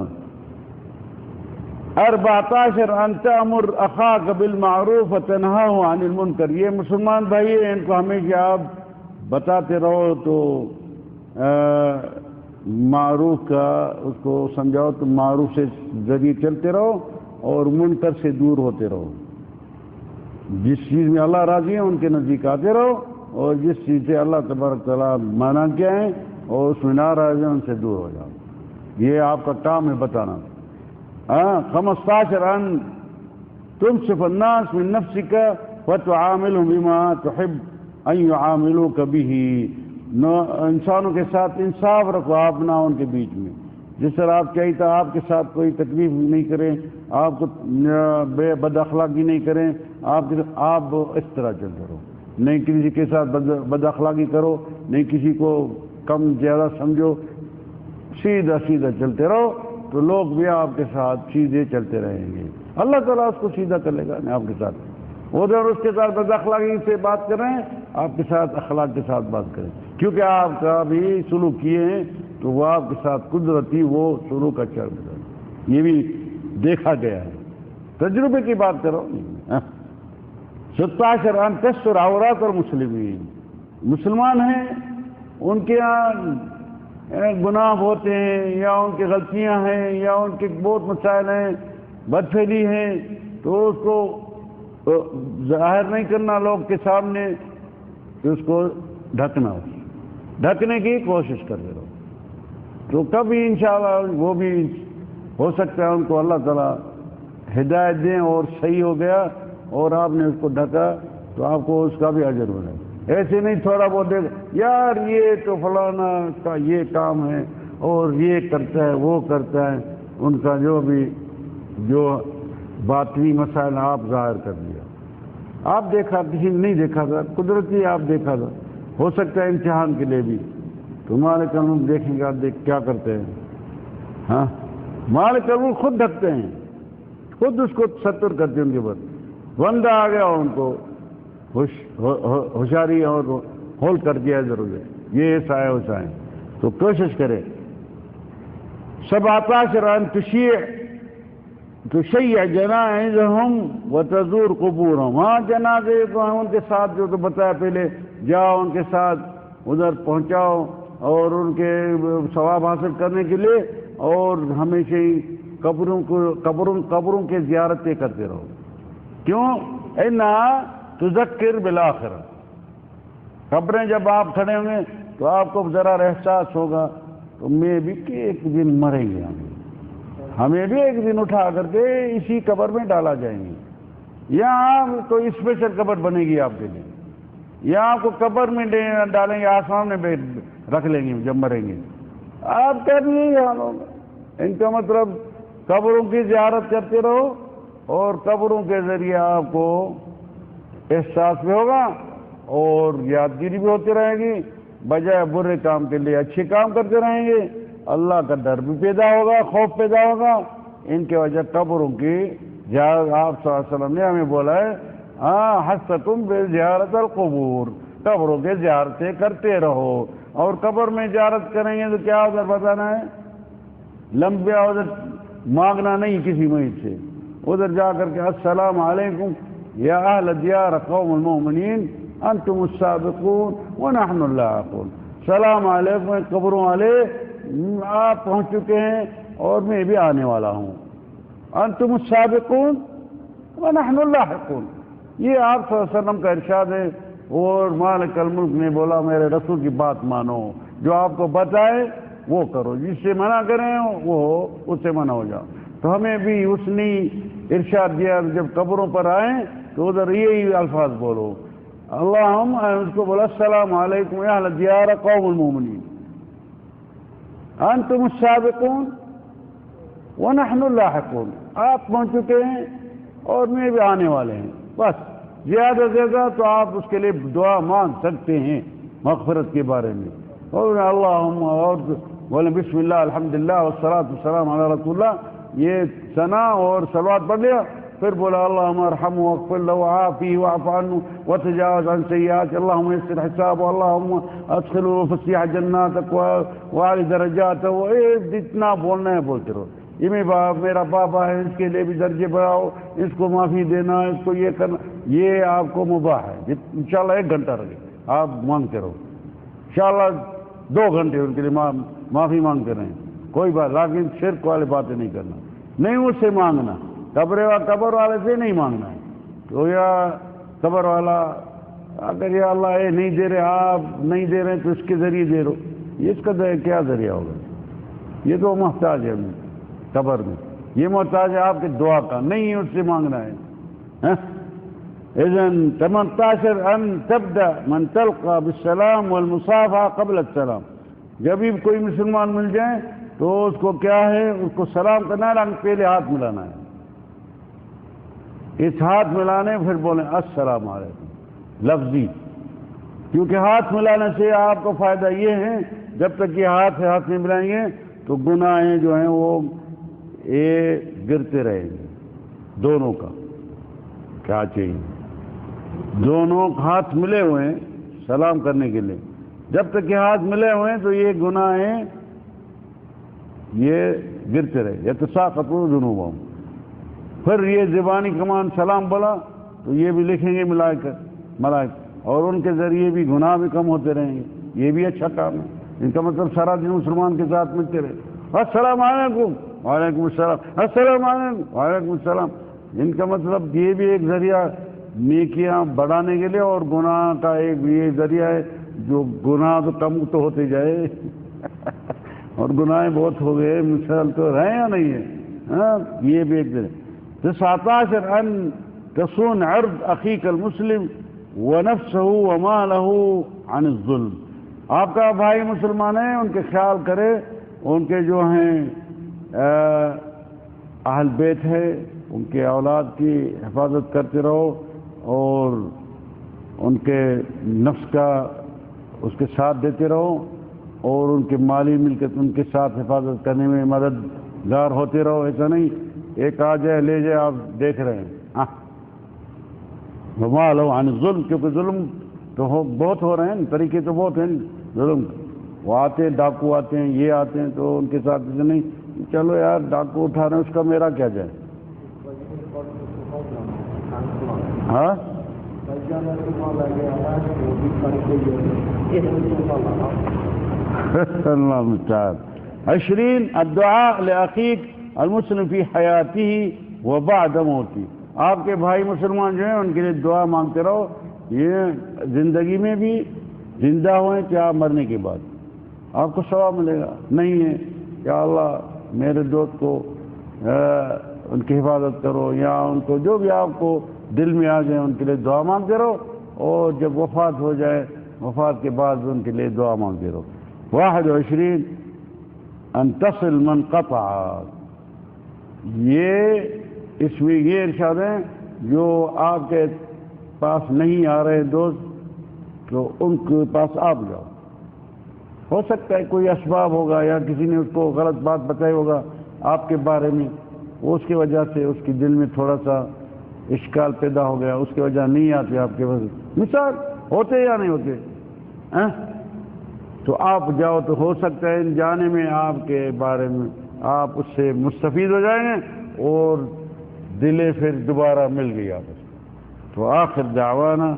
14 ان تأمر اخاک بالمعروف وتنهاه عن المنکر، یہ مسلمان بھائی ہیں، ان کو ہمیشہ آپ بتاتے رہو تو معروف کا اس کو سمجھاؤ تو معروف سے ذریعے چلتے رہو اور منکر سے دور ہوتے رہو، جس چیز میں اللہ راضی ہے ان کے نزدیک آتے رہو، اور جس چیز سے اللہ تبارک تعالیٰ منع کیا ہے اور اس میں ناراض ہے ان سے دور ہو جاؤ، یہ آپ کا کام ہے بتانا۔ 15 ان تنصف الناس من نفسك وتعاملهم بما تحب ان يعاملوك به، انسانوں کے ساتھ انصاف رکھو آپ نہ ان کے بیچ میں، جس طرح آپ چاہیے آپ کے ساتھ کوئی تکلیف نہیں کریں، آپ کو بد اخلاقی نہیں کریں، آپ اس طرح چلتے رہو، نہیں کسی کے ساتھ بد اخلاقی کرو، نہیں کسی کو کم زیادہ سمجھو، سیدھا سیدھا چلتے رہو تو لوگ بھی آپ کے ساتھ سیدھے چلتے رہیں گے، اللہ تعالیٰ اس کو سیدھا کر لے گا آپ کے ساتھ۔ ادھر اس کے ساتھ بد اخلاقی سے بات کر رہے ہیں آپ کے ساتھ اخلاق کے ساتھ بات کریں، کیونکہ آپ کا بھی سلوک کیے ہیں تو وہ آپ کے ساتھ قدرتی وہ سلوک اچھا گزرا، یہ بھی دیکھا گیا ہے، تجربے کی بات کرو۔ 17 ان تستر عورات المسلمین، مسلمان ہیں ان کے یہاں گناہ ہوتے ہیں یا ان کی غلطیاں ہیں یا ان کے بہت مسائل ہیں، بدفعلی ہیں، تو اس کو ظاہر نہیں کرنا لوگ کے سامنے، تو اس کو ڈھکنا، ڈھکنے کی کوشش کرتے رہو، تو کبھی انشاءاللہ وہ بھی ہو سکتا ہے ان کو اللہ تعالیٰ ہدایت دیں اور صحیح ہو گیا اور آپ نے اس کو ڈھکا تو آپ کو اس کا بھی اجر ہو جائے۔ ایسے نہیں تھوڑا بہت دیکھ یار یہ تو فلانا کا یہ کام ہے اور یہ کرتا ہے وہ کرتا ہے، ان کا جو باطنی مسائل آپ ظاہر کر دیا، آپ دیکھا کسی نے نہیں دیکھا تھا، قدرتی آپ دیکھا تھا، ہو سکتا ہے امتحان کے لیے بھی، تو مالک الملک دیکھیں گے آپ کیا کرتے ہیں۔ ہاں مالک الملک خود ڈھکتے ہیں، خود اس کو ستر کرتے ہیں ان کے بعد، بندہ آ گیا ان کو ہوشیاری اور ہول کر دیا ضرور یہ ایسا ہے ویسا ہے، تو کوشش کرے۔ 17 ان تشیع جنائزہم وتزور قبورہم، ہاں جنازے کو ان کے ساتھ جو تو بتایا پہلے، جاؤ ان کے ساتھ ادھر پہنچاؤ اور ان کے ثواب حاصل کرنے کے لیے، اور ہمیشہ ہی قبروں کے زیارتیں کرتے رہو، کیوں؟ انہا تذکر بالآخرہ، قبریں جب آپ کھڑے ہوں گے تو آپ کو ذرا احساس ہوگا تو میں بھی کہ ایک دن مریں گے، ہمیں بھی ایک دن اٹھا کر کے اسی قبر میں ڈالا جائیں گے، یا کوئی اسپیشل قبر بنے گی آپ کے لیے، یا آپ کو قبر میں ڈالیں گے، آسمان میں رکھ لیں گے جب مریں گے، آپ کہہ رہے ہیں حال ہوگا۔ ان کا مطلب قبروں کی زیارت کرتے رہو اور قبروں کے ذریعے آپ کو احساس بھی ہوگا اور یادگیری بھی ہوتی رہے گی، بجائے برے کام کے لیے اچھے کام کرتے رہیں گے، اللہ کا ڈر بھی پیدا ہوگا، خوف پیدا ہوگا۔ ان کی وجہ قبروں کی زیارت، آپ صلی اللہ علیہ وسلم نے ہمیں بولا ہے حثکم بزیارت القبور، قبروں کے زیارتیں کرتے رہو، اور قبر میں زیارت کریں گے تو کیا ادھر بتانا ہے، لمبے ادھر مانگنا نہیں کسی میت سے، ادھر جا کر کے السلام علیکم یا اہل دیار قوم المؤمنین انتم السابقون ونحن اللاحقون، سلام علیکم قبروں والے، آپ پہنچ چکے ہیں اور میں بھی آنے والا ہوں، انتم السابقون ونحن اللاحقون، یہ آپ صلی اللہ علیہ وسلم کا ارشاد ہے، اور مالک الملک نے بولا میرے رسول کی بات مانو، جو آپ کو بتائے وہ کرو، جس سے منع کریں وہ اس سے منع ہو جاؤ۔ تو ہمیں بھی اس نے ارشاد دیا جب قبروں پر آئیں تو ادھر یہی الفاظ بولو، اللہم، اس کو بولا السلام علیکم یا اہل دیار قوم المؤمنین انتم السابقون ونحن اللاحقون، آپ پہنچ چکے ہیں اور میں بھی آنے والے ہیں، بس زیادہ سے زیادہ تو آپ اس کے لیے دعا مانگ سکتے ہیں مغفرت کے بارے میں، اور اللہم، اور بولیں بسم اللہ الحمدللہ والصلاۃ والسلام علی رسول اللہ، یہ ثنا اور صلوات پڑھ لیا، پھر بولا اللہم ارحمہ واغفر لہ وعافیہ واعف عنہ وتجاوز عن سیئاتہ، اللہم یسر حسابہ، اللہم ادخلہ فسیح جناتک وعلی درجاتہ، جتنا بولنا ہے بولتے رہو۔ یہ میرا پاپا ہے، اس کے لیے بھی درجے بڑھاؤ، اس کو معافی دینا، اس کو یہ کرنا، یہ آپ کو مباح ہے، انشاءاللہ 1 گھنٹہ رہے آپ مانگتے رہو، انشاءاللہ 2 گھنٹے ان کے لیے معافی مانگتے رہیں، کوئی بات، لیکن شرک والی باتیں نہیں کرنا، نہیں اس سے مانگنا، قبر والے سے نہیں مانگنا ہے، تو یا قبر والا اگر یا اللہ یہ نہیں دے رہے، آپ نہیں دے رہے تو اس کے ذریعے دے رہو، یہ اس کا کیا ذریعہ ہوگا، یہ تو محتاج ہے قبر میں، یہ محتاج ہے آپ کے دعا کا، نہیں اس سے مانگنا ہے۔ اذن 18 ان تبدا من تلقى بالسلام والمصافحه قبل السلام، جب بھی کوئی مسلمان مل جائے تو اس کو کیا ہے، اس کو سلام کرنا ہے، لیکن پہلے ہاتھ ملانا ہے، اس ہاتھ ملانے پھر بولیں السلام علیکم لفظی، کیونکہ ہاتھ ملانے سے آپ کو فائدہ یہ ہے جب تک یہ ہاتھ نہیں ملائیں گے تو گناہیں جو ہیں وہ گرتے رہیں گے، دونوں کا کیا چاہیے، دونوں ہاتھ ملے ہوئے ہیں سلام کرنے کے لیے. جب تک کہ ہاتھ ملے ہوئے ہیں تو یہ گناہ ہیں، یہ گرتے رہے. یتساقطون ذنوبہم. پھر یہ زبانی کمان سلام بولا تو یہ بھی لکھیں گے ملائکہ، اور ان کے ذریعے بھی گناہ بھی کم ہوتے رہیں گے. یہ بھی اچھا کام ہے. ان کا مطلب سارا دن مسلمان کے ساتھ ملتے رہے. السلام علیکم، وعلیکم السلام، السلام علیکم، وعلیکم السلام. ان کا مطلب یہ بھی ایک ذریعہ نیکیاں بڑھانے کے لیے، اور گناہ کا ایک یہ ذریعہ ہے جو گناہ تو کم تو ہوتے جائے اور گناہ بہت ہو گئے، مثال تو رہے یا نہیں ہے. ہاں یہ بھی ایک ذریعہ. 19 ان تصون عرض اخیک المسلم ونفسه وماله عن الظلم. آپ کا بھائی مسلمان ہے، ان کے خیال کرے، ان کے جو ہیں اہل بیت ہے، ان کے اولاد کی حفاظت کرتے رہو، اور ان کے نفس کا اس کے ساتھ دیتے رہو، اور ان کے مالی ملکت ان کے ساتھ حفاظت کرنے میں مددگار ہوتے رہو. ایسا نہیں ایک آ جائے لے جائے، آپ دیکھ رہے ہیں. ہاں وما لو عن الظلم، کیونکہ ظلم تو بہت ہو رہے ہیں، طریقے تو بہت ہیں ظلم. وہ آتے ہیں ڈاکو آتے ہیں، یہ آتے ہیں، تو ان کے ساتھ ایسا نہیں چلو یار ڈاکو اٹھا رہے ہیں اس کا میرا کیا جائے. ہاں اللہ المستعان. 20 الدعاء لأخيك المسلم في حياته وبعد موته. آپ کے بھائی مسلمان جو ہیں ان کے لیے دعا مانگتے رہو، یہ زندگی میں بھی زندہ ہوئیں کیا مرنے کے بعد آپ کو ثواب ملے گا. نہیں ہے یا اللہ میرے دوست کو ان کی حفاظت کرو، یا ان کو جو بھی آپ کو دل میں آ جائے ان کے لیے دعا مانگتے رہو، اور جب وفات ہو جائے وفات کے بعد ان کے لیے دعا مانگتے رہو. 21 ان تصل من قطع. یہ اس میں یہ ارشاد ہے جو آپ کے پاس نہیں آ رہے دوست تو ان کے پاس آپ جاؤ. ہو سکتا ہے کوئی اسباب ہوگا یا کسی نے اس کو غلط بات بتائی ہوگا آپ کے بارے میں، وہ اس کی وجہ سے اس کے دل میں تھوڑا سا اشکال پیدا ہو گیا، اس کی وجہ نہیں آتی آپ کے پاس. مثال ہوتے یا نہیں ہوتے تو آپ جاؤ، تو ہو سکتا ہے ان جانے میں آپ کے بارے میں آپ اس سے مستفید ہو جائیں گے اور دلیں پھر دوبارہ مل گئی آپ. تو آخر دعوانا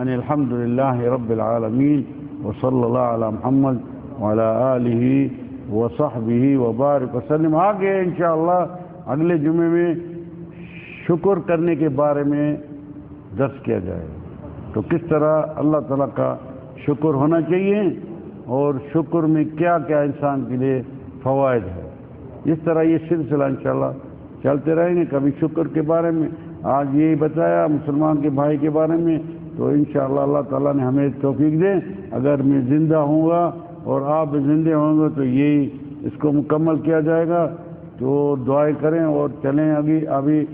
ان الحمد للہ رب العالمین وصلی اللہ علی محمد وعلی آلہ وصحبہ وبارک وسلم. آگے انشاءاللہ اگلے جمعے میں شکر کرنے کے بارے میں درس کیا جائے گا، تو کس طرح اللہ تعالیٰ کا شکر ہونا چاہیے اور شکر میں کیا کیا انسان کے لیے فوائد ہے. اس طرح یہ سلسلہ انشاءاللہ چلتے رہیں گے. کبھی شکر کے بارے میں آج یہی بتایا، مسلمان کے بھائی کے بارے میں، تو انشاءاللہ اللہ تعالیٰ نے ہمیں توفیق دے. اگر میں زندہ ہوں گا اور آپ زندے ہوں گے تو یہی اس کو مکمل کیا جائے گا. تو دعائیں کریں اور چلیں ابھی